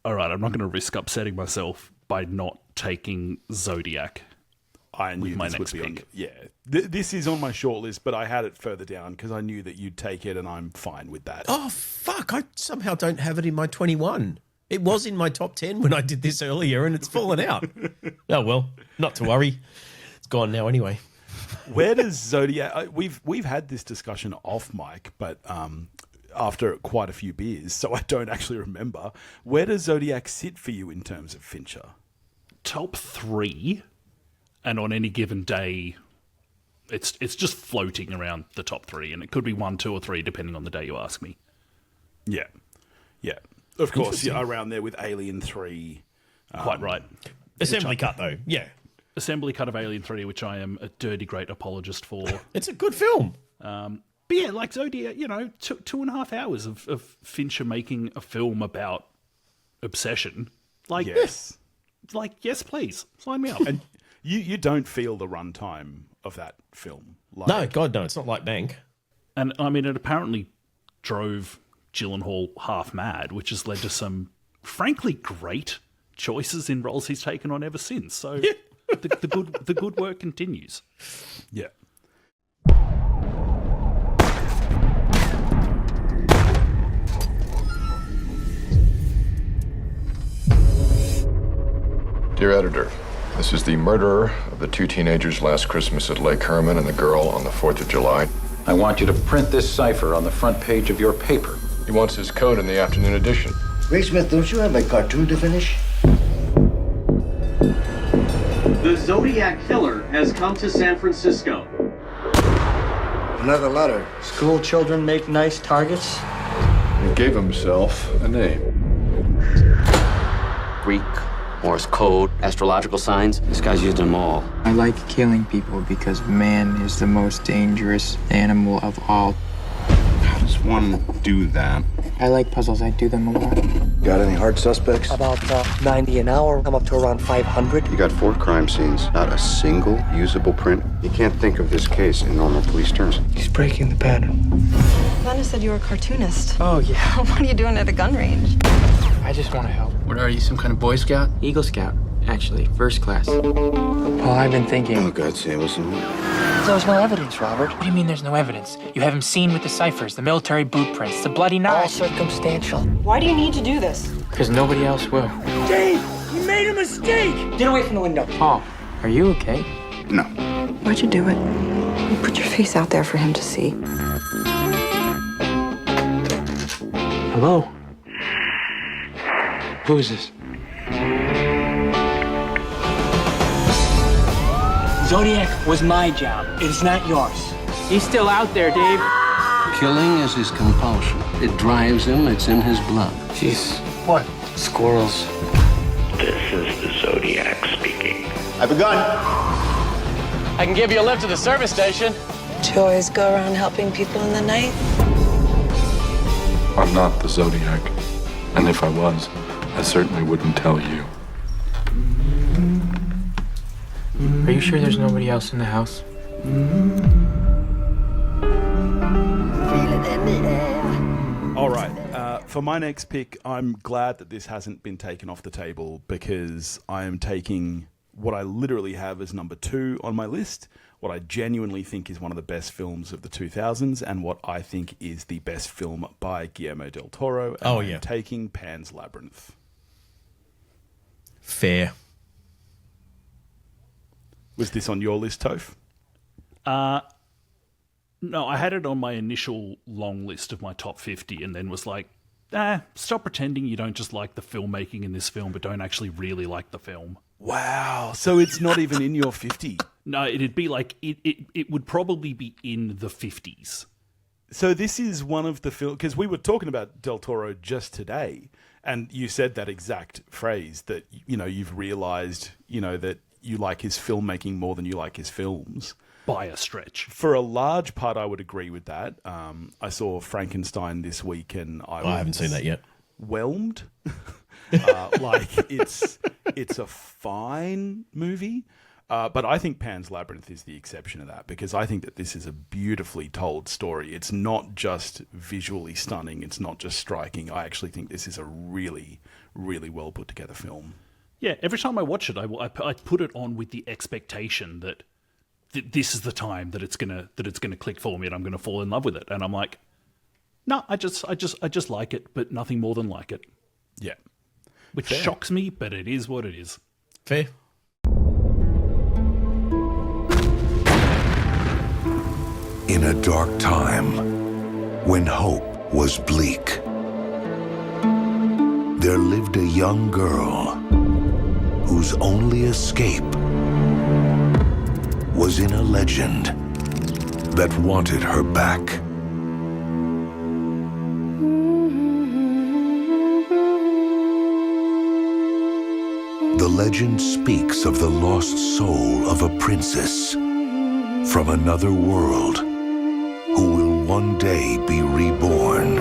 [SPEAKER 1] right, I'm not going to risk upsetting myself by not taking Zodiac.
[SPEAKER 3] I knew
[SPEAKER 1] with my
[SPEAKER 3] this
[SPEAKER 1] next
[SPEAKER 3] would be
[SPEAKER 1] pick.
[SPEAKER 3] Yeah. This is on my shortlist, but I had it further down because I knew that you'd take it, and I'm fine with that.
[SPEAKER 4] Oh, fuck. I somehow don't have it in my 21. It was in my top 10 when I did this earlier, and it's fallen out. Oh, well, not to worry. It's gone now anyway.
[SPEAKER 3] Where does Zodiac... We've had this discussion off mic, but after quite a few beers, so I don't actually remember. Where does Zodiac sit for you in terms of Fincher?
[SPEAKER 1] Top 3, and on any given day, it's just floating around the top 3, and it could be 1, 2, or 3, depending on the day you ask me.
[SPEAKER 3] Yeah. Yeah. Of course, yeah, around there with Alien 3.
[SPEAKER 1] Quite right.
[SPEAKER 4] Assembly cut, though. Yeah.
[SPEAKER 1] Assembly cut of Alien 3, which I am a dirty great apologist for.
[SPEAKER 4] It's a good film.
[SPEAKER 1] But yeah, like Zodiac, 2.5 hours of Fincher making a film about obsession. Like,
[SPEAKER 3] yes.
[SPEAKER 1] Yes, please. Sign me up.
[SPEAKER 3] And you don't feel the runtime of that film.
[SPEAKER 4] No, God, no. It's not like Bank.
[SPEAKER 1] And, I mean, it apparently drove Gyllenhaal half mad, which has led to some, frankly, great choices in roles he's taken on ever since. So the good work continues.
[SPEAKER 3] Yeah.
[SPEAKER 2] Dear editor, this is the murderer of the 2 teenagers last Christmas at Lake Herman and the girl on the 4th of July.
[SPEAKER 23] I want you to print this cipher on the front page of your paper.
[SPEAKER 2] He wants his code in the afternoon edition.
[SPEAKER 7] Graysmith, don't you have a cartoon to finish?
[SPEAKER 8] The Zodiac Killer has come to San Francisco.
[SPEAKER 7] Another letter.
[SPEAKER 21] School children make nice targets.
[SPEAKER 2] He gave himself a name.
[SPEAKER 12] Greek, Morse code, astrological signs. This guy's used them all.
[SPEAKER 21] I like killing people because man is the most dangerous animal of all.
[SPEAKER 9] How does one do that?
[SPEAKER 21] I like puzzles. I do them a lot.
[SPEAKER 7] Got any hard suspects?
[SPEAKER 21] About 90 an hour. I'm up to around 500.
[SPEAKER 9] You got 4 crime scenes, not a single usable print. You can't think of this case in normal police terms.
[SPEAKER 21] He's breaking the pattern.
[SPEAKER 18] Lana said you were a cartoonist.
[SPEAKER 21] Oh, yeah.
[SPEAKER 18] What are you doing at a gun range?
[SPEAKER 21] I just want to help.
[SPEAKER 12] What are you, some kind of Boy Scout? Eagle Scout, actually, first class.
[SPEAKER 21] Paul, I've been thinking.
[SPEAKER 9] Oh, God, Samuelson.
[SPEAKER 21] There's no evidence, Robert.
[SPEAKER 14] What do you mean there's no evidence? You have him seen with the ciphers, the military boot prints, the bloody
[SPEAKER 21] All
[SPEAKER 14] knife.
[SPEAKER 21] circumstantial.
[SPEAKER 18] Why do you need to do this?
[SPEAKER 14] Because nobody else will.
[SPEAKER 21] Dave, you made a mistake! Get away from the window.
[SPEAKER 14] Paul, are you okay?
[SPEAKER 9] No.
[SPEAKER 18] Why'd you do it? You put your face out there for him to see.
[SPEAKER 14] Hello? Who is this?
[SPEAKER 21] Zodiac was my job. It's not yours.
[SPEAKER 14] He's still out there, Dave.
[SPEAKER 12] Killing is his compulsion. It drives him, it's in his blood.
[SPEAKER 14] Jeez.
[SPEAKER 21] What?
[SPEAKER 12] Squirrels.
[SPEAKER 8] This is the Zodiac speaking.
[SPEAKER 7] I've begun.
[SPEAKER 14] I can give you a lift to the service station.
[SPEAKER 18] Do you always go around helping people in the night?
[SPEAKER 16] I'm not the Zodiac. And if I was, I certainly wouldn't tell you.
[SPEAKER 21] Are you sure there's nobody else in the house?
[SPEAKER 3] All right. For my next pick, I'm glad that this hasn't been taken off the table because I am taking what I literally have as number 2 on my list, what I genuinely think is one of the best films of the 2000s, and what I think is the best film by Guillermo del Toro. And I'm taking Pan's Labyrinth.
[SPEAKER 4] Fair.
[SPEAKER 3] Was this on your list, Toph?
[SPEAKER 1] No, I had it on my initial long list of my top 50 and then was like, stop pretending you don't just like the filmmaking in this film but don't actually really like the film.
[SPEAKER 3] Wow. So it's not even in your 50?
[SPEAKER 1] No, it'd be like, it would probably be in the 50s.
[SPEAKER 3] So this is one of the films, because we were talking about Del Toro just today, and you said that exact phrase that, you know, you've realized, you know, that you like his filmmaking more than you like his films.
[SPEAKER 1] By a stretch.
[SPEAKER 3] For a large part, I would agree with that. I saw Frankenstein this week, and I
[SPEAKER 4] haven't seen that yet.
[SPEAKER 3] Whelmed. Like it's a fine movie, but I think Pan's Labyrinth is the exception to that because I think that this is a beautifully told story. It's not just visually stunning. It's not just striking. I actually think this is a really, really well put together film.
[SPEAKER 1] Yeah, every time I watch it, I put it on with the expectation that this is the time that it's gonna click for me and I'm gonna fall in love with it. And I'm like, no, I just like it, but nothing more than like it.
[SPEAKER 3] Yeah.
[SPEAKER 1] Which shocks me, but it is what it is.
[SPEAKER 4] Fair.
[SPEAKER 6] In a dark time, when hope was bleak, there lived a young girl whose only escape was in a legend that wanted her back. The legend speaks of the lost soul of a princess from another world who will one day be reborn.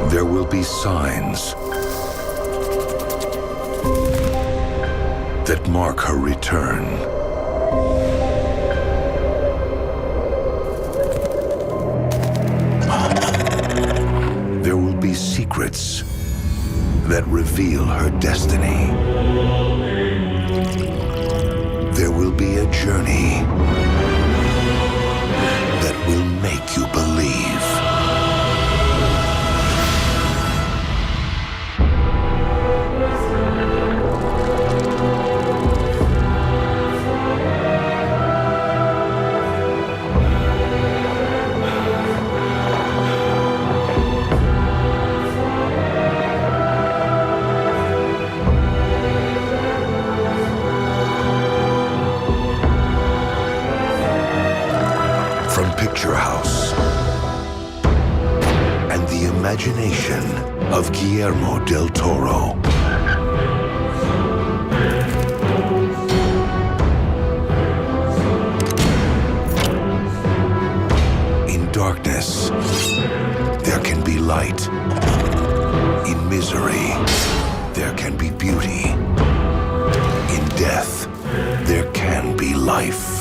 [SPEAKER 6] There will be signs that mark her return. There will be secrets that reveal her destiny. There will be a journey that will make you believe. Picture House and the imagination of Guillermo del Toro. In darkness, there can be light. In misery, there can be beauty. In death, there can be life.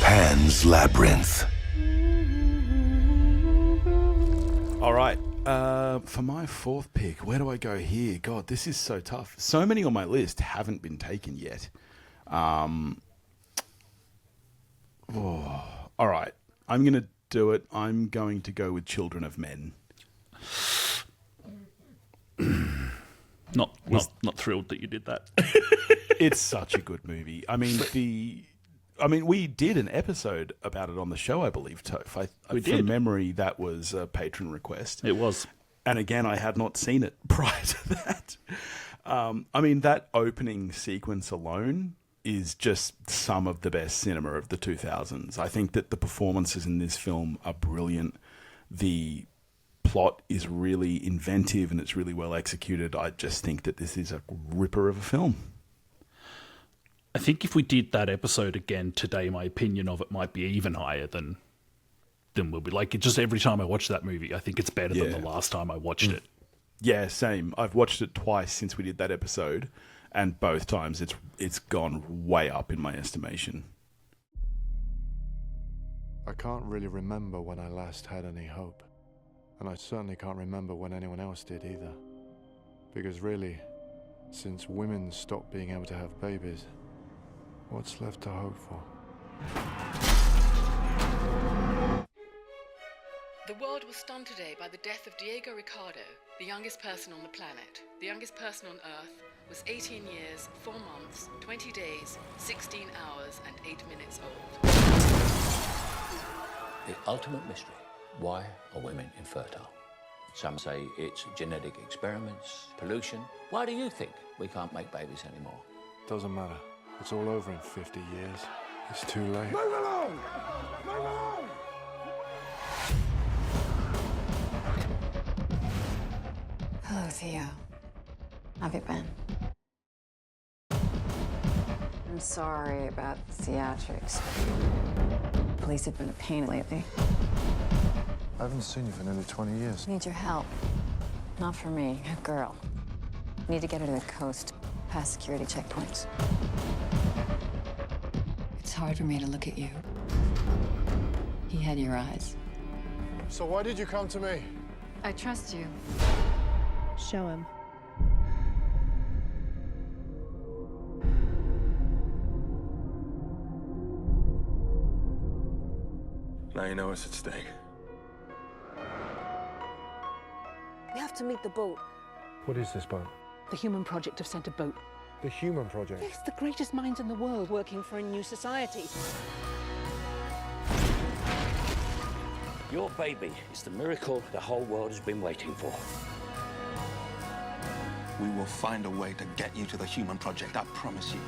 [SPEAKER 6] Pan's Labyrinth.
[SPEAKER 3] All right. For my fourth pick, where do I go here? God, this is so tough. So many on my list haven't been taken yet. All right. I'm going to do it. I'm going to go with Children of Men.
[SPEAKER 1] Not thrilled that you did that.
[SPEAKER 3] It's such a good movie. I mean, we did an episode about it on the show, I believe, Toph.
[SPEAKER 1] We did.
[SPEAKER 3] From memory, that was a patron request.
[SPEAKER 1] It was.
[SPEAKER 3] And again, I had not seen it prior to that. I mean, that opening sequence alone is just some of the best cinema of the 2000s. I think that the performances in this film are brilliant. The plot is really inventive and it's really well executed. I just think that this is a ripper of a film.
[SPEAKER 1] I think if we did that episode again today, my opinion of it might be even higher than we'll be. Like, just every time I watch that movie, I think it's better than the last time I watched it.
[SPEAKER 3] Yeah, same. I've watched it twice since we did that episode, and both times it's gone way up in my estimation.
[SPEAKER 16] I can't really remember when I last had any hope. And I certainly can't remember when anyone else did either. Because really, since women stopped being able to have babies, what's left to hope for?
[SPEAKER 13] The world was stunned today by the death of Diego Ricardo, the youngest person on the planet. The youngest person on Earth was 18 years, 4 months, 20 days, 16 hours, and 8 minutes old.
[SPEAKER 24] The ultimate mystery. Why are women infertile? Some say it's genetic experiments, pollution. Why do you think we can't make babies anymore?
[SPEAKER 16] Doesn't matter. It's all over in 50 years. It's too late.
[SPEAKER 10] Move along! Move along!
[SPEAKER 15] Hello, Theo. Have you been? I'm sorry about the theatrics. Police have been a pain lately.
[SPEAKER 16] I haven't seen you for nearly 20 years.
[SPEAKER 15] I need your help. Not for me, a girl. I need to get her to the coast, past security checkpoints. It's hard for me to look at you. He had your eyes.
[SPEAKER 16] So why did you come to me?
[SPEAKER 15] I trust you.
[SPEAKER 19] Show him.
[SPEAKER 16] Now you know what's at stake.
[SPEAKER 20] We have to meet the boat.
[SPEAKER 16] What is this boat?
[SPEAKER 20] The Human Project have sent a boat.
[SPEAKER 16] The Human Project?
[SPEAKER 20] Yes, the greatest minds in the world working for a new society.
[SPEAKER 24] Your baby is the miracle the whole world has been waiting for.
[SPEAKER 11] We will find a way to get you to the Human Project, I promise you.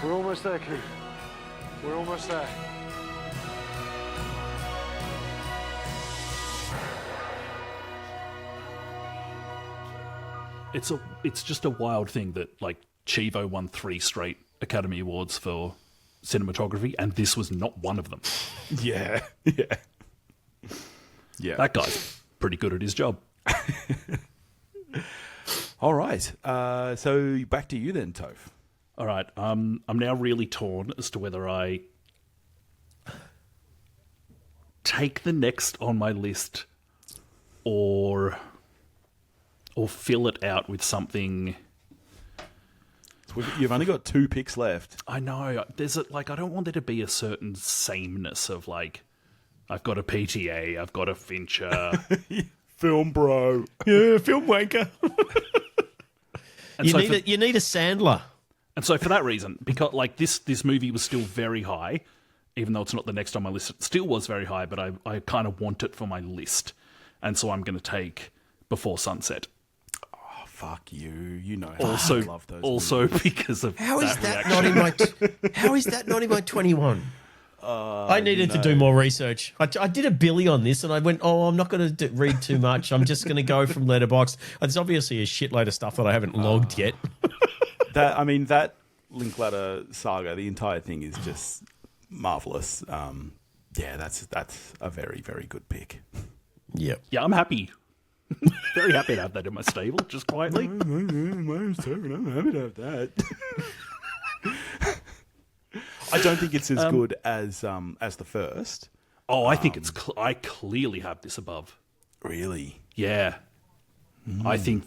[SPEAKER 16] We're almost there, Keith. We're almost there.
[SPEAKER 1] It's just a wild thing that, like, Chivo won 3 straight Academy Awards for cinematography, and this was not one of them.
[SPEAKER 3] Yeah.
[SPEAKER 1] That guy's pretty good at his job.
[SPEAKER 3] All right. So back to you then, Toph.
[SPEAKER 1] All right. I'm now really torn as to whether I take the next on my list or fill it out with something.
[SPEAKER 3] You've only got 2 picks left.
[SPEAKER 1] I know. I don't want there to be a certain sameness of, like, I've got a PTA, I've got a Fincher.
[SPEAKER 3] Film bro.
[SPEAKER 4] Yeah, film wanker. You need a Sandler.
[SPEAKER 1] And so for that reason, because, like, this movie was still very high, even though it's not the next on my list, it still was very high, but I kind of want it for my list. And so I'm going to take Before Sunset.
[SPEAKER 3] Oh, fuck you. You know
[SPEAKER 1] how I love those movies. Because of
[SPEAKER 4] How is
[SPEAKER 1] that
[SPEAKER 4] not in my How is that not in my 21? I needed to do more research. I did a Billy on this, and I went, I'm not going to read too much. I'm just going to go from Letterboxd. There's obviously a shitload of stuff that I haven't logged yet.
[SPEAKER 3] That Linklater saga, the entire thing is just marvelous. That's a very, very good pick.
[SPEAKER 4] Yep.
[SPEAKER 1] Yeah, I'm happy. Very happy to have that in my stable, just quietly.
[SPEAKER 3] I'm happy to have that. I don't think it's as good as the first.
[SPEAKER 1] Oh, I think it's. I clearly have this above.
[SPEAKER 3] Really?
[SPEAKER 1] Yeah. I think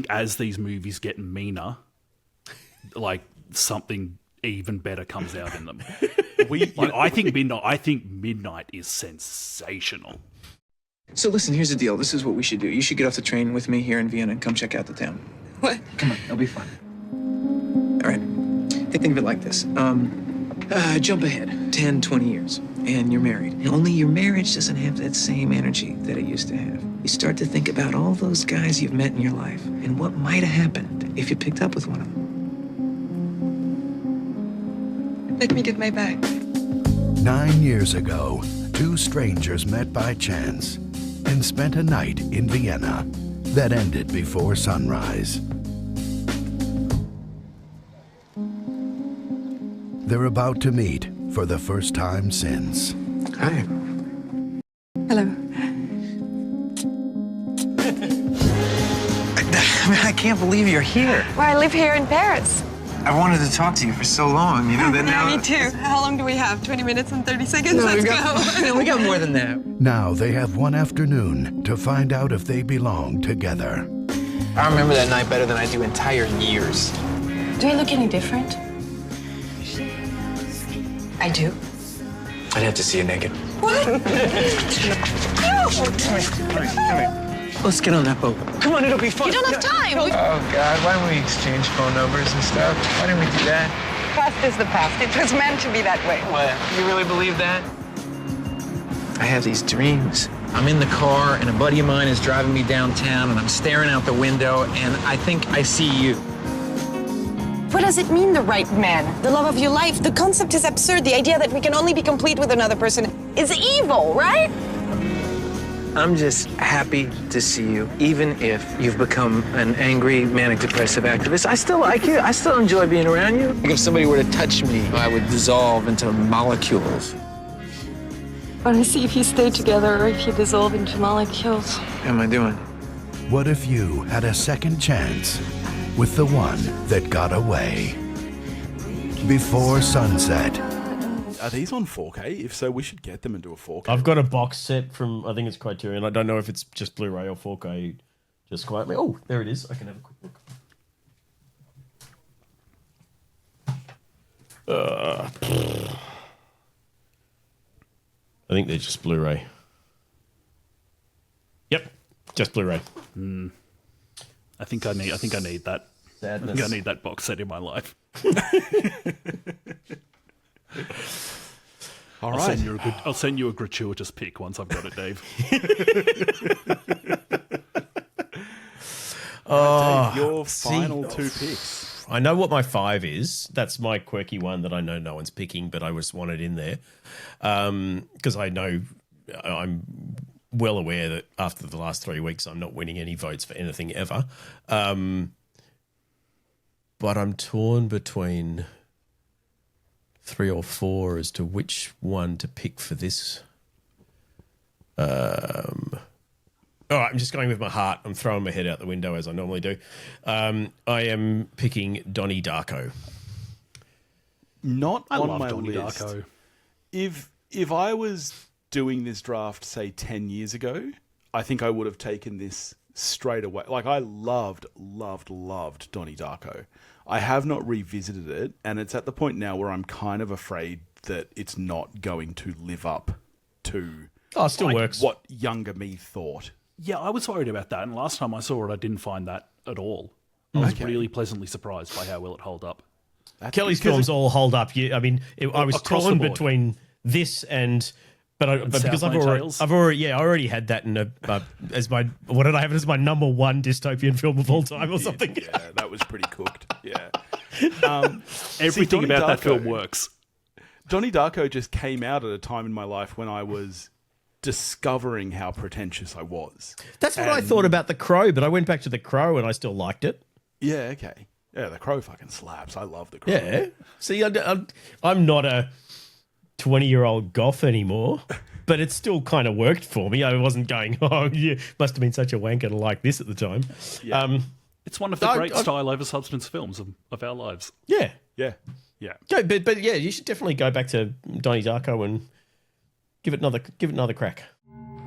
[SPEAKER 1] as these movies get meaner, like, something even better comes out in them. I think Midnight is sensational.
[SPEAKER 21] So listen, here's the deal. This is what we should do. You should get off the train with me here in Vienna and come check out the town. What? Come on, it'll be fun. All right. Think of it like this. Jump ahead 10, 20 years, and you're married. And only your marriage doesn't have that same energy that it used to have. You start to think about all those guys you've met in your life and what might have happened if you picked up with one of them.
[SPEAKER 15] Let me get my bag.
[SPEAKER 6] 9 years ago, two strangers met by chance and spent a night in Vienna that ended before sunrise. They're about to meet for the first time since.
[SPEAKER 21] Hi.
[SPEAKER 15] Hello.
[SPEAKER 21] I can't believe you're here.
[SPEAKER 15] Well, I live here in Paris.
[SPEAKER 21] I wanted to talk to you for so long, you know, that now...
[SPEAKER 15] Me too. How long do we have? 20 minutes and 30 seconds?
[SPEAKER 21] No,
[SPEAKER 15] Let's
[SPEAKER 21] we
[SPEAKER 15] go.
[SPEAKER 21] No, we got more than that.
[SPEAKER 6] Now they have one afternoon to find out if they belong together.
[SPEAKER 21] I remember that night better than I do entire years.
[SPEAKER 15] Do I look any different? I do.
[SPEAKER 21] I'd have to see you naked.
[SPEAKER 15] What? No!
[SPEAKER 21] Come here. Let's get on that boat. Come on, it'll be fun.
[SPEAKER 15] You don't have time.
[SPEAKER 21] Oh, God, why don't we exchange phone numbers and stuff? Why didn't we do that?
[SPEAKER 15] Past is the past. It was meant to be that way.
[SPEAKER 21] What? You really believe that? I have these dreams. I'm in the car, and a buddy of mine is driving me downtown, and I'm staring out the window, and I think I see you.
[SPEAKER 15] What does it mean, the right man? The love of your life? The concept is absurd. The idea that we can only be complete with another person is evil, right?
[SPEAKER 21] I'm just happy to see you, even if you've become an angry, manic-depressive activist. I still like you. I still enjoy being around you. If somebody were to touch me, I would dissolve into molecules.
[SPEAKER 15] I want to see if you stay together or if you dissolve into molecules.
[SPEAKER 21] How am I doing?
[SPEAKER 6] What if you had a second chance with the one that got away? Before sunset.
[SPEAKER 3] Are these on 4K? If so, we should get them and do a 4K.
[SPEAKER 4] I've got a box set from, I think it's Criterion. I don't know if it's just Blu-ray or 4K. Just quietly. Oh, there it is. I can have a quick look. I think they're just Blu-ray. Yep, just Blu-ray.
[SPEAKER 1] I think I need that.
[SPEAKER 4] Sadness.
[SPEAKER 1] I think I need that box set in my life.
[SPEAKER 3] All
[SPEAKER 1] I'll
[SPEAKER 3] right.
[SPEAKER 1] send you a gratuitous pic once I've got it, Dave.
[SPEAKER 3] Dave, your final two picks.
[SPEAKER 4] I know what my 5 is. That's my quirky one that I know no one's picking, but I just want it in there because I know I'm well aware that after the last 3 weeks, I'm not winning any votes for anything ever. But I'm torn between 3 or 4 as to which one to pick for this. All right, I'm just going with my heart. I'm throwing my head out the window as I normally do. I am picking Donnie Darko.
[SPEAKER 3] Not
[SPEAKER 1] I
[SPEAKER 3] on
[SPEAKER 1] love
[SPEAKER 3] my
[SPEAKER 1] Donnie
[SPEAKER 3] list.
[SPEAKER 1] Darko.
[SPEAKER 3] If I was doing this draft, say 10 years ago, I think I would have taken this straight away. Like, I loved Donnie Darko. I have not revisited it, and it's at the point now where I'm kind of afraid that it's not going to live up to
[SPEAKER 4] still works.
[SPEAKER 3] What younger me thought.
[SPEAKER 1] Yeah, I was worried about that, and last time I saw it, I didn't find that at all. I was really pleasantly surprised by how well it held up.
[SPEAKER 4] Kelly's films all hold up. Yeah, I mean, I was
[SPEAKER 1] Across
[SPEAKER 4] torn
[SPEAKER 1] the board.
[SPEAKER 4] between this and. But because I
[SPEAKER 1] Southland Tales?
[SPEAKER 4] already had that in as my, what did I have it as my number 1 dystopian film of all time or something?
[SPEAKER 3] Yeah, that was pretty cooked. Yeah.
[SPEAKER 1] Everything about that
[SPEAKER 3] Darko-
[SPEAKER 1] film works.
[SPEAKER 3] Donnie Darko just came out at a time in my life when I was discovering how pretentious I was.
[SPEAKER 4] That's what I thought about The Crow, but I went back to The Crow and I still liked it.
[SPEAKER 3] Yeah, okay. Yeah, The Crow fucking slaps. I love The Crow.
[SPEAKER 4] Yeah. See, I'm not a 20-year-old goth anymore, but it still kind of worked for me. I wasn't going, oh, you must have been such a wanker to like this at the time.
[SPEAKER 3] Yeah.
[SPEAKER 1] It's one of the great style over substance films of our lives.
[SPEAKER 4] Yeah.
[SPEAKER 3] Yeah. Yeah.
[SPEAKER 4] Go, but yeah, you should definitely go back to Donnie Darko and give it another crack.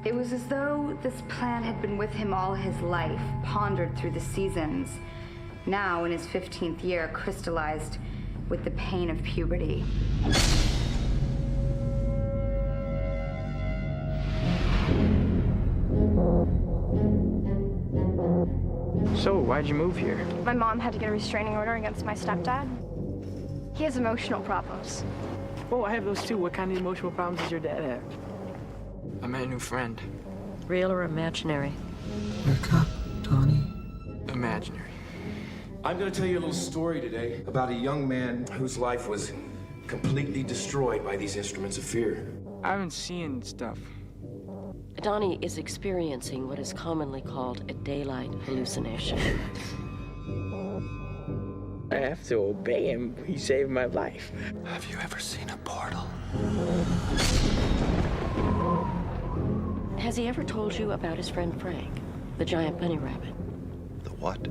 [SPEAKER 5] It was as though this plan had been with him all his life, pondered through the seasons. Now, in his 15th year, crystallized with the pain of puberty.
[SPEAKER 21] So, why'd you move here?
[SPEAKER 18] My mom had to get a restraining order against my stepdad. He has emotional problems.
[SPEAKER 14] Oh, I have those too. What kind of emotional problems does your dad have? I met a new friend.
[SPEAKER 2] Real or imaginary?
[SPEAKER 14] Wake up, Donnie. Imaginary.
[SPEAKER 17] I'm going to tell you a little story today about a young man whose life was completely destroyed by these instruments of fear.
[SPEAKER 14] I've been seeing stuff.
[SPEAKER 2] Donnie is experiencing what is commonly called a daylight hallucination.
[SPEAKER 14] I have to obey him. He saved my life.
[SPEAKER 17] Have you ever seen a portal?
[SPEAKER 2] Has he ever told you about his friend Frank, the giant bunny rabbit?
[SPEAKER 17] The what?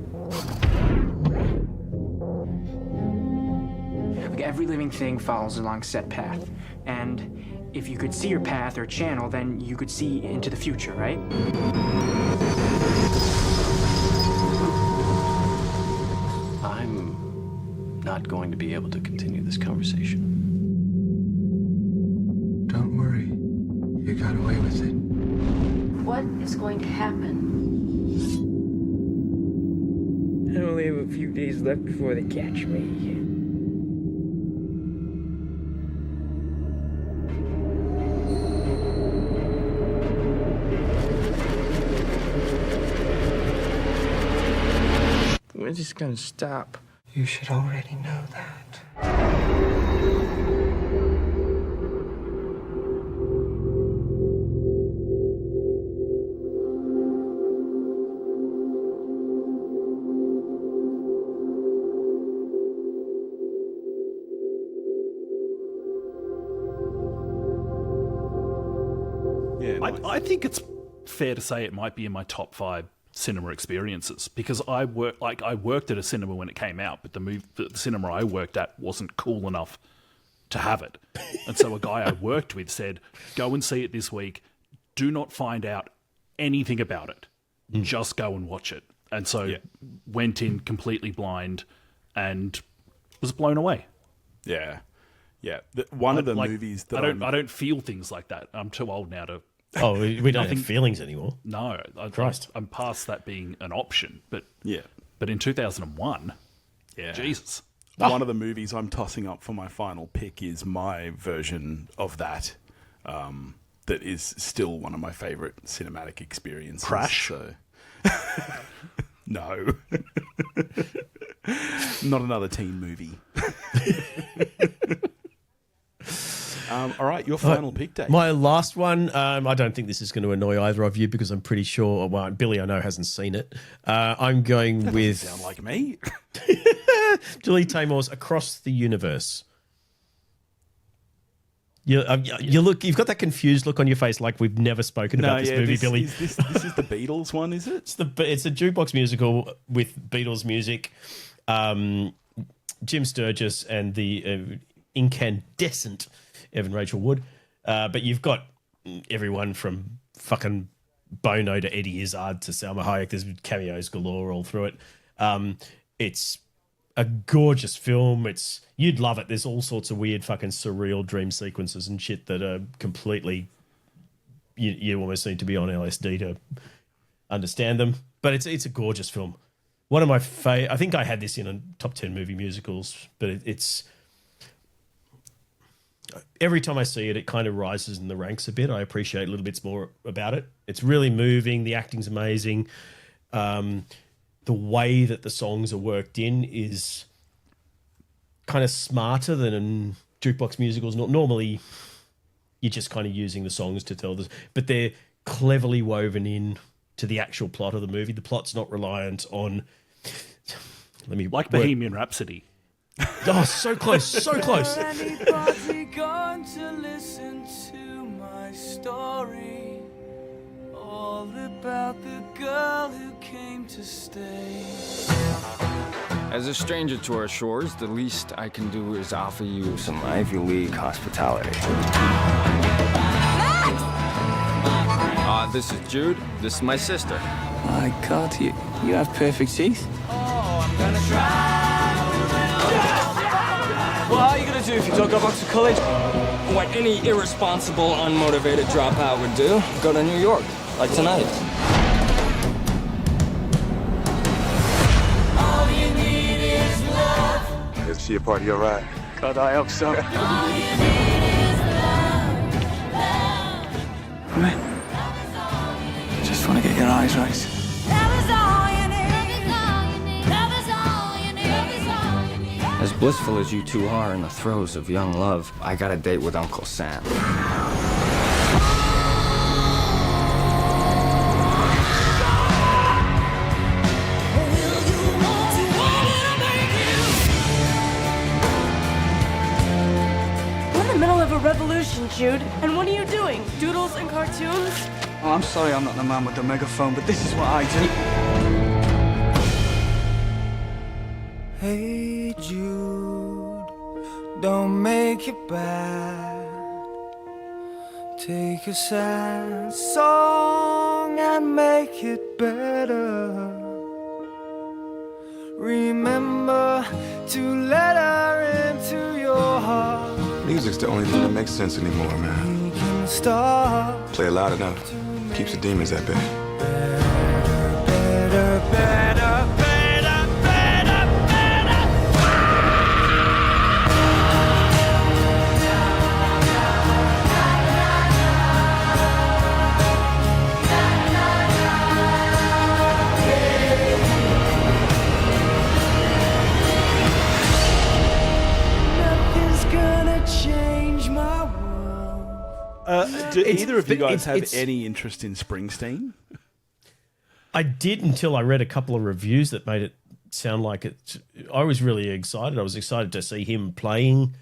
[SPEAKER 14] Every living thing follows along a set path. And if you could see your path or channel, then you could see into the future, right?
[SPEAKER 12] I'm not going to be able to continue this conversation.
[SPEAKER 17] Don't worry. You got away with it.
[SPEAKER 2] What is going to happen?
[SPEAKER 14] I only have a few days left before they catch me. When's this gonna stop?
[SPEAKER 17] You should already know that.
[SPEAKER 3] Yeah,
[SPEAKER 1] I think it's fair to say it might be in my top 5 cinema experiences because I worked at a cinema when it came out, but the cinema I worked at wasn't cool enough to have it, and so a guy I worked with said, "Go and see it this week. Do not find out anything about it. Just go and watch it." And so went in completely blind and was blown away.
[SPEAKER 3] Yeah, yeah. One of the movies that
[SPEAKER 1] I don't feel things like that. I'm too old now to.
[SPEAKER 4] Oh, we don't have feelings anymore.
[SPEAKER 1] No,
[SPEAKER 4] Christ.
[SPEAKER 1] I'm past that being an option. But
[SPEAKER 3] yeah,
[SPEAKER 1] but in 2001, Jesus.
[SPEAKER 3] One of the movies I'm tossing up for my final pick is my version of that. That is still one of my favorite cinematic experiences.
[SPEAKER 1] Crash?
[SPEAKER 3] So. No. Not another teen movie. All right, your final pick, Dave.
[SPEAKER 4] My last one, I don't think this is going to annoy either of you because I'm pretty sure, well, Billy I know hasn't seen it. I'm going with...
[SPEAKER 3] Sound like me.
[SPEAKER 4] Julie Taymor's Across the Universe. You look. You've got that confused look on your face, like we've never spoken about this movie, Billy.
[SPEAKER 3] This is the Beatles one, is it?
[SPEAKER 4] It's a jukebox musical with Beatles music, Jim Sturgis and the incandescent Evan Rachel Wood. But you've got everyone from fucking Bono to Eddie Izzard to Salma Hayek. There's cameos galore all through it. It's a gorgeous film. You'd love it. There's all sorts of weird fucking surreal dream sequences and shit that are completely you almost need to be on LSD to understand them. But it's a gorgeous film. One of my I think I had this in a top 10 movie musicals, but it's every time I see it, it kind of rises in the ranks a bit. I appreciate a little bit more about it. It's really moving. The acting's amazing. The way that the songs are worked in is kind of smarter than jukebox musicals. Normally, you're just kind of using the songs to tell this, but they're cleverly woven in to the actual plot of the movie. The plot's not reliant on...
[SPEAKER 1] Like Bohemian Rhapsody.
[SPEAKER 4] Oh, so close, so close.
[SPEAKER 22] Anybody going to listen to my story? All about the girl who came to stay.
[SPEAKER 23] As a stranger to our shores, the least I can do is offer you some Ivy League hospitality. This is Jude. This is my sister.
[SPEAKER 22] My God, you have perfect teeth. Oh, I'm gonna try. What are you gonna do if you don't go back to college?
[SPEAKER 23] What any irresponsible, unmotivated dropout would do, go to New York, like tonight.
[SPEAKER 22] All you need is love.
[SPEAKER 9] Let's see a party, all right?
[SPEAKER 22] God, I hope so. All you need
[SPEAKER 23] eyes, Rice. As blissful as you two are in the throes of young love, I got a date with Uncle Sam.
[SPEAKER 7] We're in the middle of a revolution, Jude. And what are you doing? Doodles and cartoons?
[SPEAKER 23] Oh, I'm sorry I'm not the man with the megaphone, but this is what I do.
[SPEAKER 22] Hey Jude, don't make it bad. Take a sad song and make it better. Remember to let her into your heart.
[SPEAKER 9] Music's the only thing that makes sense anymore, man.
[SPEAKER 22] We can start.
[SPEAKER 9] Play it loud enough. Keeps the demons at bay.
[SPEAKER 22] Better, better, better.
[SPEAKER 3] Do either of you guys have any interest in Springsteen?
[SPEAKER 4] I did until I read a couple of reviews that made it sound like it. I was really excited. I was excited to see him playing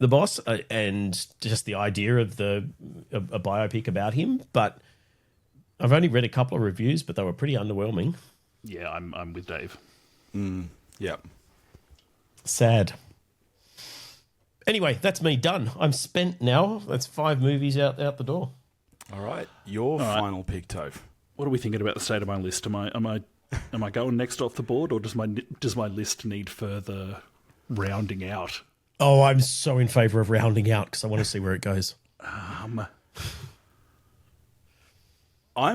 [SPEAKER 4] the boss and just the idea of a biopic about him. But I've only read a couple of reviews, but they were pretty underwhelming.
[SPEAKER 1] Yeah, I'm with Dave.
[SPEAKER 3] Yeah.
[SPEAKER 4] Sad. Anyway, that's me done. I'm spent now. That's 5 movies out the door.
[SPEAKER 3] All right, your final pick, Tove.
[SPEAKER 1] What are we thinking about the state of my list? Am I going next off the board, or does my list need further rounding out?
[SPEAKER 4] Oh, I'm so in favour of rounding out because I want to see where it goes.
[SPEAKER 3] I'm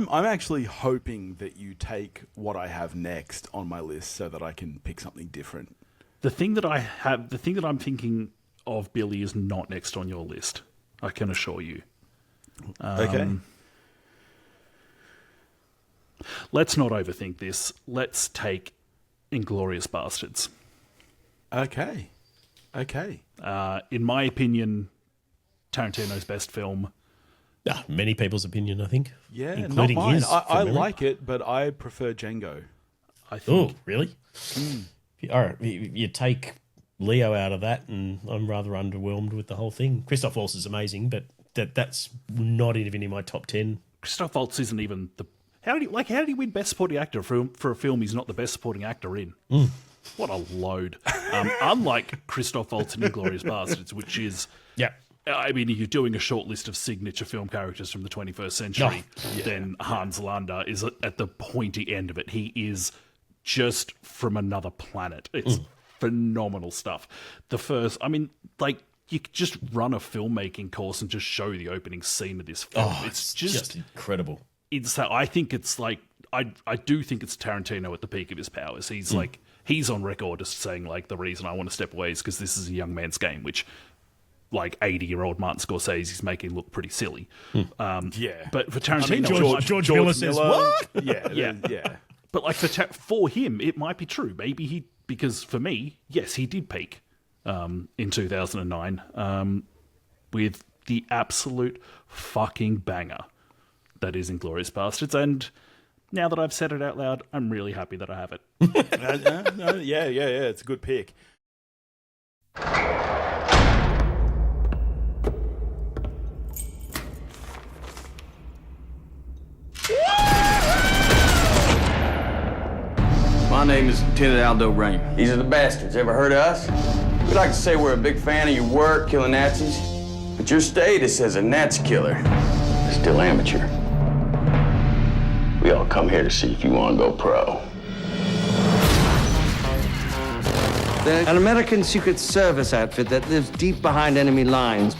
[SPEAKER 3] actually hoping that you take what I have next on my list so that I can pick something different.
[SPEAKER 1] The thing that I'm thinking of, Billy, is not next on your list. I can assure you.
[SPEAKER 3] Okay.
[SPEAKER 1] Let's not overthink this. Let's take Inglourious Bastards.
[SPEAKER 3] Okay.
[SPEAKER 1] In my opinion, Tarantino's best film.
[SPEAKER 4] Many people's opinion, I think.
[SPEAKER 3] Yeah,
[SPEAKER 4] including
[SPEAKER 3] not mine.
[SPEAKER 4] his.
[SPEAKER 3] I like it, but I prefer Django.
[SPEAKER 1] I think.
[SPEAKER 4] Oh, really? All right, you take Leo out of that, and I'm rather underwhelmed with the whole thing. Christoph Waltz is amazing, but that's not even in my top 10.
[SPEAKER 1] Christoph Waltz isn't even the. How did he win Best Supporting Actor for a film he's not the best supporting actor in? What a load! Unlike Christoph Waltz in Inglourious Bastards, which is I mean, you're doing a short list of signature film characters from the 21st century. Then Hans Landa is at the pointy end of it. He is just from another planet. It's phenomenal stuff. You could just run a filmmaking course and just show the opening scene of this film.
[SPEAKER 4] It's just incredible.
[SPEAKER 1] I think it's like I do think it's Tarantino at the peak of his powers. He's he's on record as saying the reason I want to step away is because this is a young man's game, which 80-year-old Martin Scorsese is making look pretty silly. But for Tarantino,
[SPEAKER 4] George Miller says what?
[SPEAKER 3] Yeah.
[SPEAKER 1] But for him, it might be true. Maybe because for me, yes, he did peak in 2009 with the absolute fucking banger that is Inglourious Bastards. And now that I've said it out loud, I'm really happy that I have it.
[SPEAKER 3] Yeah, it's a good pick.
[SPEAKER 8] My name is Lieutenant Aldo Rain. These are the Bastards. Ever heard of us? We'd like to say we're a big fan of your work, killing Nazis, but your status as a Nazi killer is still amateur. We all come here to see if you want to go pro.
[SPEAKER 12] They're an American Secret Service outfit that lives deep behind enemy lines.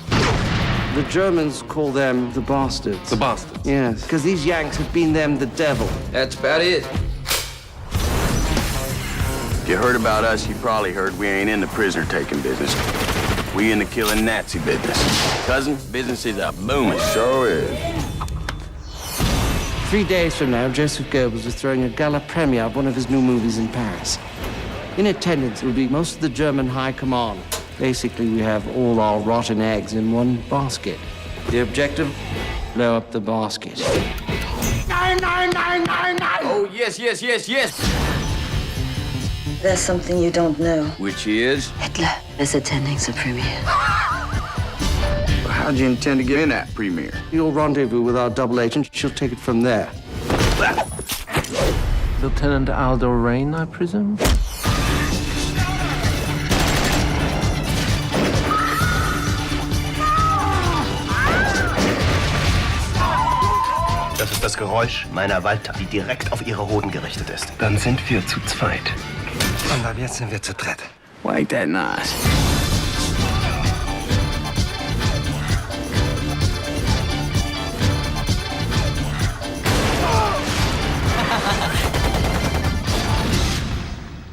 [SPEAKER 12] The Germans call them the Bastards.
[SPEAKER 8] The Bastards?
[SPEAKER 12] Yes, because these Yanks have been them the devil.
[SPEAKER 8] That's about it.
[SPEAKER 9] If you heard about us, you probably heard we ain't in the prisoner-taking business. We in the killing Nazi business. Cousin, business is a booming.
[SPEAKER 8] Sure is.
[SPEAKER 12] 3 days from now, Joseph Goebbels is throwing a gala premiere of one of his new movies in Paris. In attendance will be most of the German high command. Basically, we have all our rotten eggs in one basket. The objective, blow up the basket.
[SPEAKER 8] 99999! Oh, yes, yes, yes, yes!
[SPEAKER 10] There's something you don't know.
[SPEAKER 8] Which is?
[SPEAKER 10] Hitler is attending the premiere.
[SPEAKER 8] How'd you intend to get in that premiere?
[SPEAKER 12] You'll rendezvous with our double agent. She'll take it from there.
[SPEAKER 21] Lieutenant Aldo Rain, I presume?
[SPEAKER 13] Das ist das Geräusch meiner Walter, die direkt auf ihre Hoden gerichtet ist. Dann sind wir zu zweit. Und ab jetzt sind wir zu dritt.
[SPEAKER 8] Like that nice.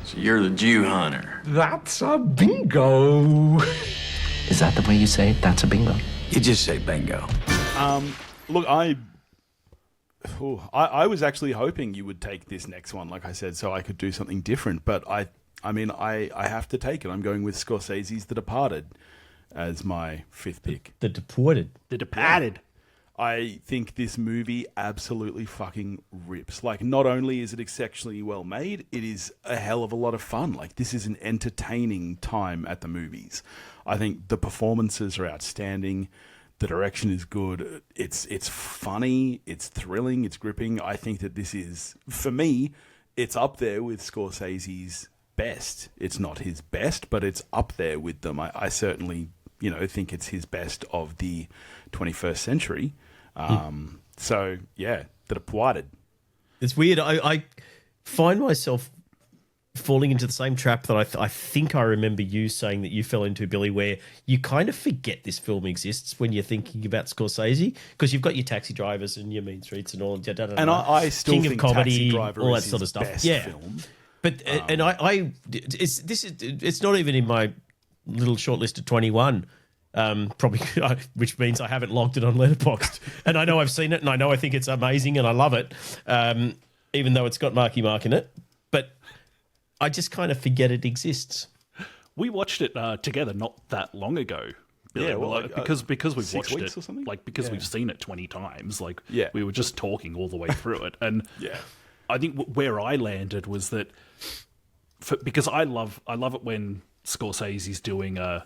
[SPEAKER 8] So you're the Jew hunter.
[SPEAKER 21] That's a bingo. Is that the way you say it? That's a bingo?
[SPEAKER 8] You just say bingo.
[SPEAKER 3] Look, I was actually hoping you would take this next one, like I said, so I could do something different. But I have to take it. I'm going with Scorsese's The Departed as my fifth pick.
[SPEAKER 4] The Deported.
[SPEAKER 1] The Departed.
[SPEAKER 3] I think this movie absolutely fucking rips. Like, not only is it exceptionally well made, it is a hell of a lot of fun. Like, this is an entertaining time at the movies. I think the performances are outstanding. The direction is good. It's funny. It's thrilling. It's gripping. I think that this is, for me, it's up there with Scorsese's best. It's not his best, but it's up there with them. I certainly, think it's his best of the 21st century. So, yeah, The Departed.
[SPEAKER 4] It's weird. I find myself falling into the same trap that I think I remember you saying that you fell into, Billy, where you kind of forget this film exists when you're thinking about Scorsese, because you've got your Taxi Drivers and your Mean Streets and all.
[SPEAKER 3] And I still
[SPEAKER 4] King
[SPEAKER 3] think
[SPEAKER 4] of Comedy,
[SPEAKER 3] Taxi Driver
[SPEAKER 4] all that
[SPEAKER 3] is
[SPEAKER 4] sort of
[SPEAKER 3] his
[SPEAKER 4] stuff.
[SPEAKER 3] best
[SPEAKER 4] Yeah,
[SPEAKER 3] film.
[SPEAKER 4] but it's not even in my little short list of 21. Probably, which means I haven't logged it on Letterboxd, and I know I've seen it, and I know I think it's amazing, and I love it, even though it's got Marky Mark in it. But I just kind of forget it exists.
[SPEAKER 1] We watched it together not that long ago. Billy.
[SPEAKER 3] Yeah, well,
[SPEAKER 1] because we've
[SPEAKER 3] 6
[SPEAKER 1] watched
[SPEAKER 3] weeks
[SPEAKER 1] it
[SPEAKER 3] or something?
[SPEAKER 1] because we've seen it 20 times.
[SPEAKER 3] Yeah.
[SPEAKER 1] We were just talking all the way through it, and
[SPEAKER 3] yeah.
[SPEAKER 1] I think where I landed was that because I love it when Scorsese's doing a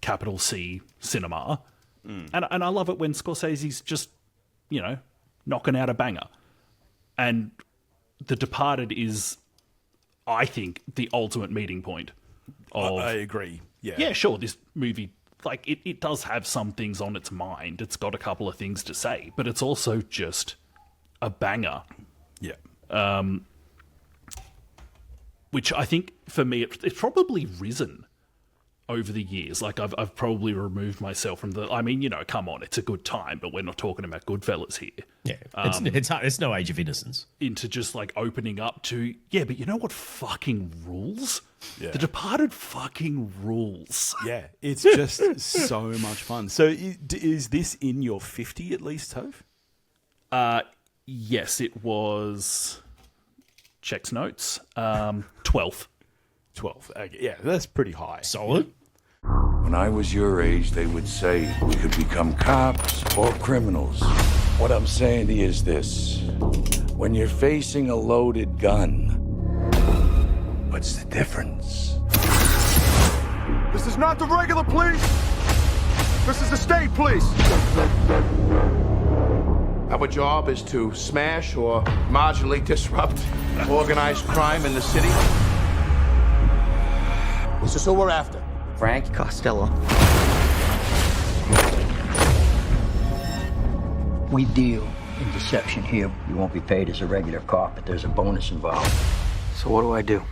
[SPEAKER 1] capital C cinema, and I love it when Scorsese's just knocking out a banger, and The Departed is, I think, the ultimate meeting point.
[SPEAKER 3] I agree.
[SPEAKER 1] Yeah, sure. This movie, it does have some things on its mind. It's got a couple of things to say, but it's also just a banger.
[SPEAKER 3] Yeah.
[SPEAKER 1] Which I think, for me, it's probably risen over the years. I've probably removed myself from come on, it's a good time, but we're not talking about Goodfellas here.
[SPEAKER 4] Yeah, it's no Age of Innocence.
[SPEAKER 1] Into just opening up to, but you know what fucking rules?
[SPEAKER 3] Yeah.
[SPEAKER 1] The Departed fucking rules.
[SPEAKER 3] Yeah, it's just so much fun. So is this in your 50 at least, Tove?
[SPEAKER 1] Yes, it was. Checks notes. 12th.
[SPEAKER 3] 12. Okay, yeah, that's pretty high.
[SPEAKER 4] Solid.
[SPEAKER 19] When I was your age, they would say we could become cops or criminals. What I'm saying is this. When you're facing a loaded gun, what's the difference?
[SPEAKER 20] This is not the regular police. This is the state police. Our job is to smash or marginally disrupt organized crime in the city. This is who we're after.
[SPEAKER 12] Frank Costello.
[SPEAKER 25] We deal in deception here. You won't be paid as a regular cop, but there's a bonus involved.
[SPEAKER 21] So what do I do?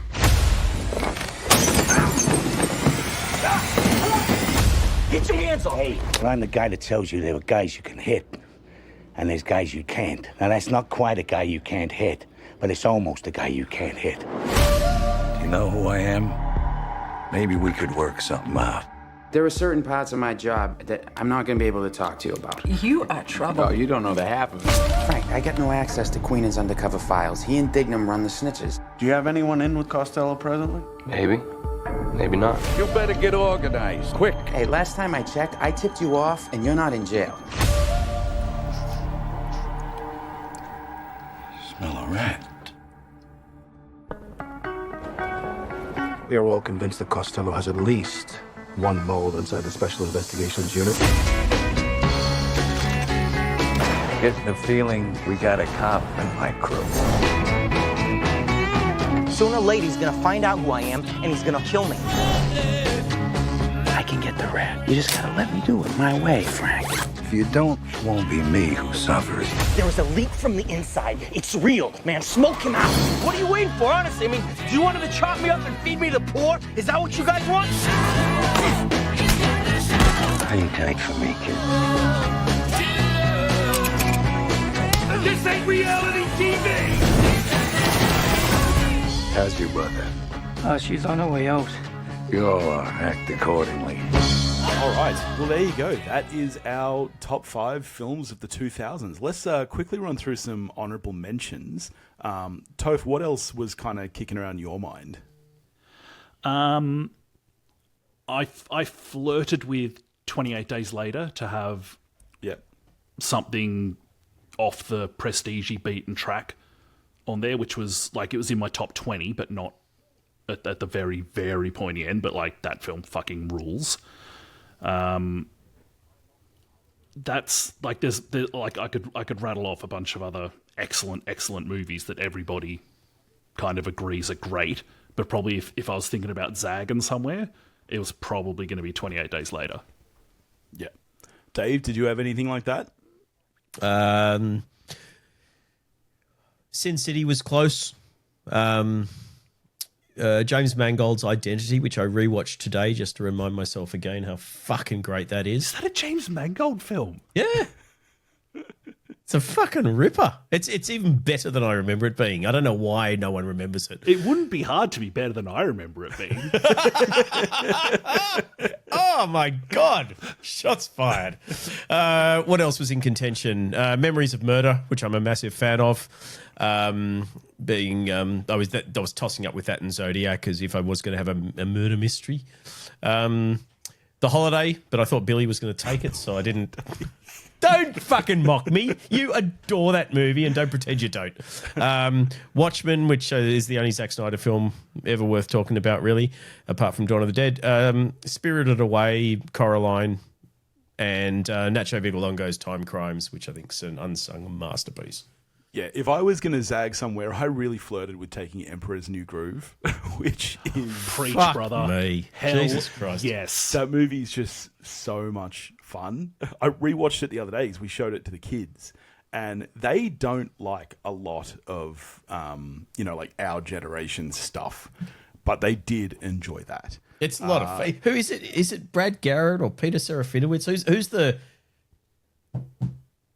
[SPEAKER 25] Get your hands off!
[SPEAKER 13] Hey, well, I'm the guy that tells you there are guys you can hit, and there's guys you can't. Now, that's not quite a guy you can't hit, but it's almost a guy you can't hit.
[SPEAKER 19] Do you know who I am? Maybe we could work something out.
[SPEAKER 8] There are certain parts of my job that I'm not going to be able to talk to you about.
[SPEAKER 25] You are trouble.
[SPEAKER 8] Oh, you don't know the half of it.
[SPEAKER 25] Frank,
[SPEAKER 6] I got no access to Queenan's undercover files. He and Dignam run the snitches.
[SPEAKER 8] Do you have anyone in with Costello presently?
[SPEAKER 25] Maybe. Maybe not.
[SPEAKER 19] You better get organized, quick.
[SPEAKER 6] Hey, last time I checked, I tipped you off, and you're not in jail.
[SPEAKER 19] Smell a rat.
[SPEAKER 20] We are all convinced that Costello has at least one mole inside the Special Investigations Unit.
[SPEAKER 19] Getting the feeling we got a cop in my crew.
[SPEAKER 11] Sooner or later, he's gonna find out who I am, and he's gonna kill me.
[SPEAKER 6] I can get the rat. You just gotta let me do it my way, Frank.
[SPEAKER 19] If you don't, it won't be me who suffers.
[SPEAKER 11] There was a leak from the inside. It's real, man. Smoke him out. What are you waiting for, honestly? I mean, do you want him to chop me up and feed me the poor? Is that what you guys want?
[SPEAKER 13] Hang tight for me, kid.
[SPEAKER 19] This ain't reality TV! How's your mother?
[SPEAKER 11] Oh, she's on her way out.
[SPEAKER 19] You all act accordingly.
[SPEAKER 3] All right. Well, there you go. That is our top 5 films of the 2000s. Let's quickly run through some honourable mentions. Toph, what else was kind of kicking around your mind?
[SPEAKER 1] I flirted with 28 Days Later to have something off the prestige-y beaten track on there, which was like, it was in my top 20, but not at the very, very pointy end. But like, that film fucking rules. That's like, there's like, I could rattle off a bunch of other excellent movies that everybody kind of agrees are great, but probably if I was thinking about zagging somewhere, it was probably going to be 28 Days Later.
[SPEAKER 3] Yeah. Dave, did you have anything like that?
[SPEAKER 4] Sin City was close. James Mangold's Identity, which I rewatched today just to remind myself again how fucking great that is.
[SPEAKER 1] Is that a James Mangold film?
[SPEAKER 4] Yeah. It's a fucking ripper. It's even better than I remember it being. I don't know why no one remembers it.
[SPEAKER 1] It wouldn't be hard to be better than I remember it being.
[SPEAKER 4] Oh my God. Shots fired. What else was in contention? Memories of Murder, which I'm a massive fan of. I was tossing up with that in Zodiac as if I was going to have a murder mystery. The Holiday, but I thought Billy was going to take it, so I didn't. Don't fucking mock me. You adore that movie, and don't pretend you don't. Watchmen, which is the only Zack Snyder film ever worth talking about, really, apart from Dawn of the Dead. Spirited Away, Coraline, and Nacho Vigalo's Time Crimes, which I think is an unsung masterpiece.
[SPEAKER 3] Yeah, if I was going to zag somewhere, I really flirted with taking Emperor's New Groove, which is...
[SPEAKER 1] Preach,
[SPEAKER 4] Fuck
[SPEAKER 1] brother.
[SPEAKER 4] me.
[SPEAKER 1] Hell,
[SPEAKER 4] Jesus Christ.
[SPEAKER 1] yes.
[SPEAKER 3] That movie is just so much fun. I rewatched it the other day because we showed it to the kids, and they don't like a lot of, like our generation stuff, but they did enjoy that.
[SPEAKER 4] It's a lot of fun. Who is it? Is it Brad Garrett or Peter Serafinowicz?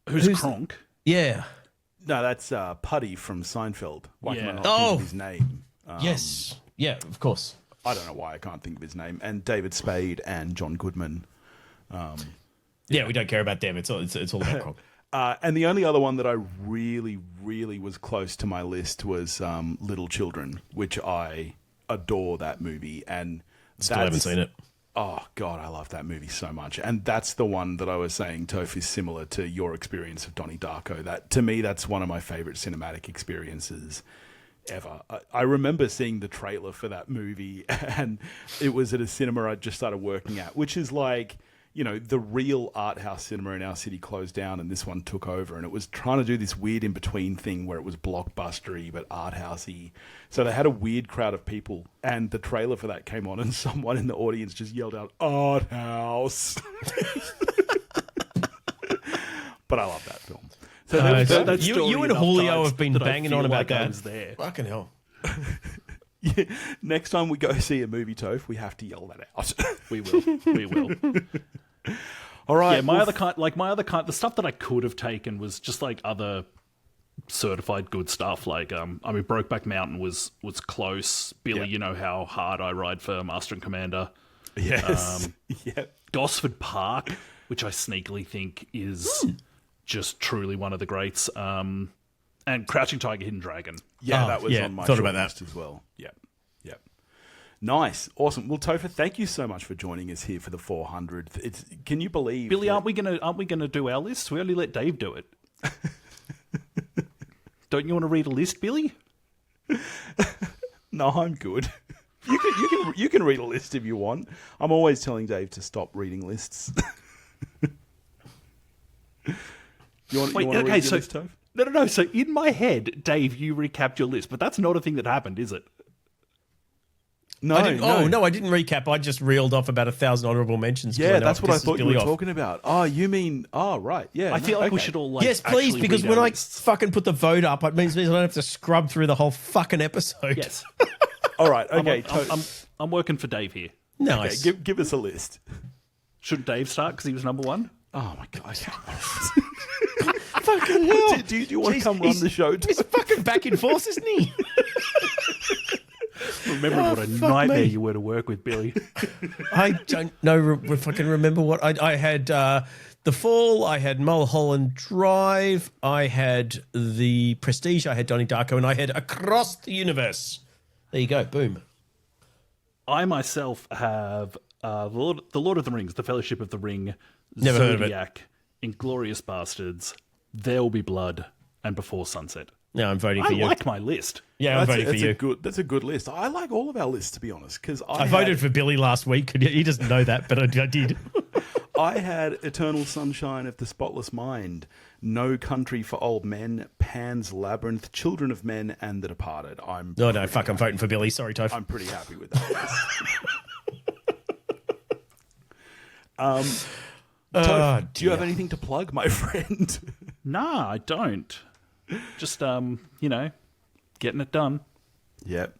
[SPEAKER 4] Who's
[SPEAKER 1] Kronk?
[SPEAKER 4] Yeah.
[SPEAKER 3] No, that's Putty from Seinfeld. Why can I not
[SPEAKER 4] Oh.
[SPEAKER 3] think of his name?
[SPEAKER 4] Yes. Yeah, of course.
[SPEAKER 3] I don't know why I can't think of his name. And David Spade and John Goodman.
[SPEAKER 4] Yeah, we don't care about them. It's all about Kronk.
[SPEAKER 3] And the only other one that I really, really was close to my list was Little Children, which I adore that movie. And
[SPEAKER 4] Still haven't seen it.
[SPEAKER 3] Oh, God, I love that movie so much. And that's the one that I was saying, Toph, is similar to your experience of Donnie Darko. That, to me, that's one of my favourite cinematic experiences ever. I remember seeing the trailer for that movie, and it was at a cinema I'd just started working at, which is like, the real art house cinema in our city closed down, and this one took over. And it was trying to do this weird in-between thing where it was blockbustery but art housey. So they had a weird crowd of people, and the trailer for that came on, and someone in the audience just yelled out, "Art house." But I love that film. So
[SPEAKER 1] that's
[SPEAKER 4] you and Julio have been banging on about that.
[SPEAKER 1] There.
[SPEAKER 4] Fucking hell.
[SPEAKER 3] Yeah. Next time we go see a movie, Toph, we have to yell that out.
[SPEAKER 1] We will.
[SPEAKER 3] All right.
[SPEAKER 1] Yeah, my other kind, the stuff that I could have taken was just like other certified good stuff. Like, Brokeback Mountain was close. Billy, you know how hard I ride for Master and Commander.
[SPEAKER 3] Yes.
[SPEAKER 1] Gosford Park, which I sneakily think is just truly one of the greats. And Crouching Tiger, Hidden Dragon.
[SPEAKER 3] Yeah, that was on my
[SPEAKER 4] thought
[SPEAKER 3] short
[SPEAKER 4] about that
[SPEAKER 3] list as well. Yep. Nice, awesome. Well, Topher, thank you so much for joining us here for the 400th. Can you believe,
[SPEAKER 1] Billy?
[SPEAKER 3] that-
[SPEAKER 1] Aren't we gonna do our list? We only let Dave do it. Don't you want to read a list, Billy?
[SPEAKER 3] No, I'm good. You can read a list if you want. I'm always telling Dave to stop reading lists. You want to read your list, Toph?
[SPEAKER 1] No. So in my head, Dave, you recapped your list, but that's not a thing that happened, is it?
[SPEAKER 3] No,
[SPEAKER 4] I didn't recap. I just reeled off about 1,000 honourable mentions.
[SPEAKER 3] Yeah, that's what I thought you were talking about. Oh, you mean... Oh, right. Yeah.
[SPEAKER 1] I feel like we should all
[SPEAKER 4] yes, please, because when I fucking put the vote up, it means I don't have to scrub through the whole fucking episode.
[SPEAKER 1] Yes.
[SPEAKER 3] All right. Okay.
[SPEAKER 1] I'm working for Dave here.
[SPEAKER 4] Nice.
[SPEAKER 3] Okay, give us a list.
[SPEAKER 1] Shouldn't Dave start because he was number one?
[SPEAKER 3] Oh my god.
[SPEAKER 4] Fucking hell.
[SPEAKER 3] Do you want to come run the show?
[SPEAKER 4] He's fucking back in force, isn't he?
[SPEAKER 1] Remember what a nightmare you were to work with, Billy.
[SPEAKER 4] I don't know if I can remember what I had. The Fall, I had Mulholland Drive, I had The Prestige, I had Donnie Darko, and I had Across the Universe. There you go, boom.
[SPEAKER 1] I myself have the Lord of the Rings, The Fellowship of the Ring,
[SPEAKER 4] Never heard of it.
[SPEAKER 1] Zodiac, Inglourious Bastards, There Will Be Blood, and Before Sunset.
[SPEAKER 4] No, I'm voting for you.
[SPEAKER 1] I like my list.
[SPEAKER 4] Yeah, I'm voting for you.
[SPEAKER 3] That's a good list. I like all of our lists, to be honest, because
[SPEAKER 4] I voted for Billy last week. He doesn't know that, but I did.
[SPEAKER 3] I had Eternal Sunshine of the Spotless Mind, No Country for Old Men, Pan's Labyrinth, Children of Men, and The Departed.
[SPEAKER 4] I'm voting for Billy. Sorry, Toph.
[SPEAKER 3] I'm pretty happy with that list. Toph, do you have anything to plug, my friend?
[SPEAKER 1] Nah, I don't. Just, getting it done.
[SPEAKER 3] Yep.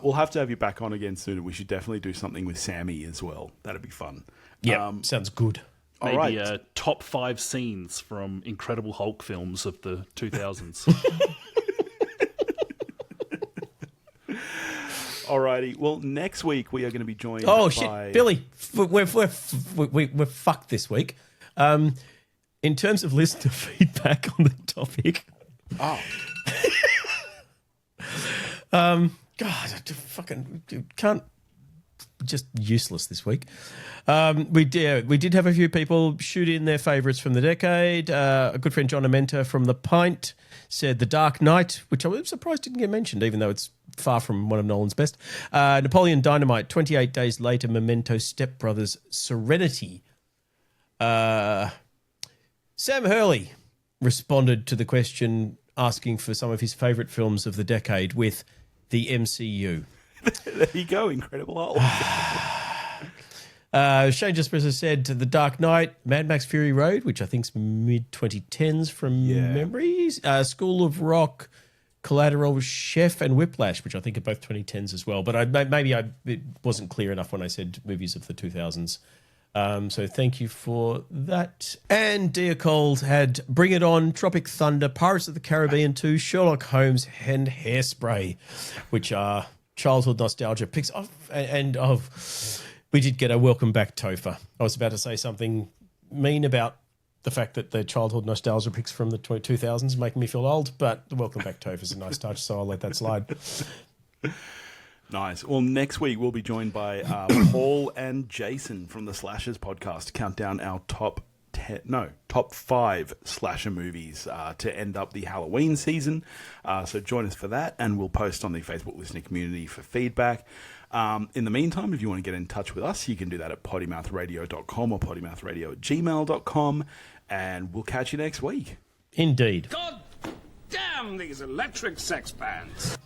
[SPEAKER 3] We'll have to have you back on again soon. We should definitely do something with Sammy as well. That'd be fun.
[SPEAKER 4] Yeah, sounds good.
[SPEAKER 1] Maybe top 5 scenes from Incredible Hulk films of the 2000s.
[SPEAKER 3] Alrighty. Well, next week we are going to be joined
[SPEAKER 4] Oh,
[SPEAKER 3] by...
[SPEAKER 4] shit. Billy, we're fucked this week. In terms of listener feedback on the topic...
[SPEAKER 3] Oh.
[SPEAKER 4] God, I fucking can't... Just useless this week. We did have a few people shoot in their favourites from the decade. A good friend, John Amenta from The Pint, said The Dark Knight, which I was surprised didn't get mentioned, even though it's far from one of Nolan's best. Napoleon Dynamite, 28 Days Later, Memento, Step Brothers, Serenity. Sam Hurley responded to the question asking for some of his favourite films of the decade with the MCU.
[SPEAKER 3] There you go, Incredible Hulk.
[SPEAKER 4] Shane Jesperson said The Dark Knight, Mad Max Fury Road, which I think's mid-2010s from memories, School of Rock, Collateral, Chef, and Whiplash, which I think are both 2010s as well. But it wasn't clear enough when I said movies of the 2000s. So thank you for that. And Deacold had Bring It On, Tropic Thunder, Pirates of the Caribbean 2, Sherlock Holmes, and Hairspray, which are childhood nostalgia picks. We did get a welcome back Topher. I was about to say something mean about the fact that the childhood nostalgia picks from the 2000s making me feel old, but the welcome back Topher is a nice touch, so I'll let that slide.
[SPEAKER 3] Nice. Well, next week we'll be joined by Paul and Jason from the Slashers podcast to count down our top 5 slasher movies to end up the Halloween season. So join us for that, and we'll post on the Facebook listener community for feedback. In the meantime, if you want to get in touch with us, you can do that at pottymouthradio.com or pottymouthradio@gmail.com, and we'll catch you next week.
[SPEAKER 4] Indeed.
[SPEAKER 5] God damn these electric sex bands.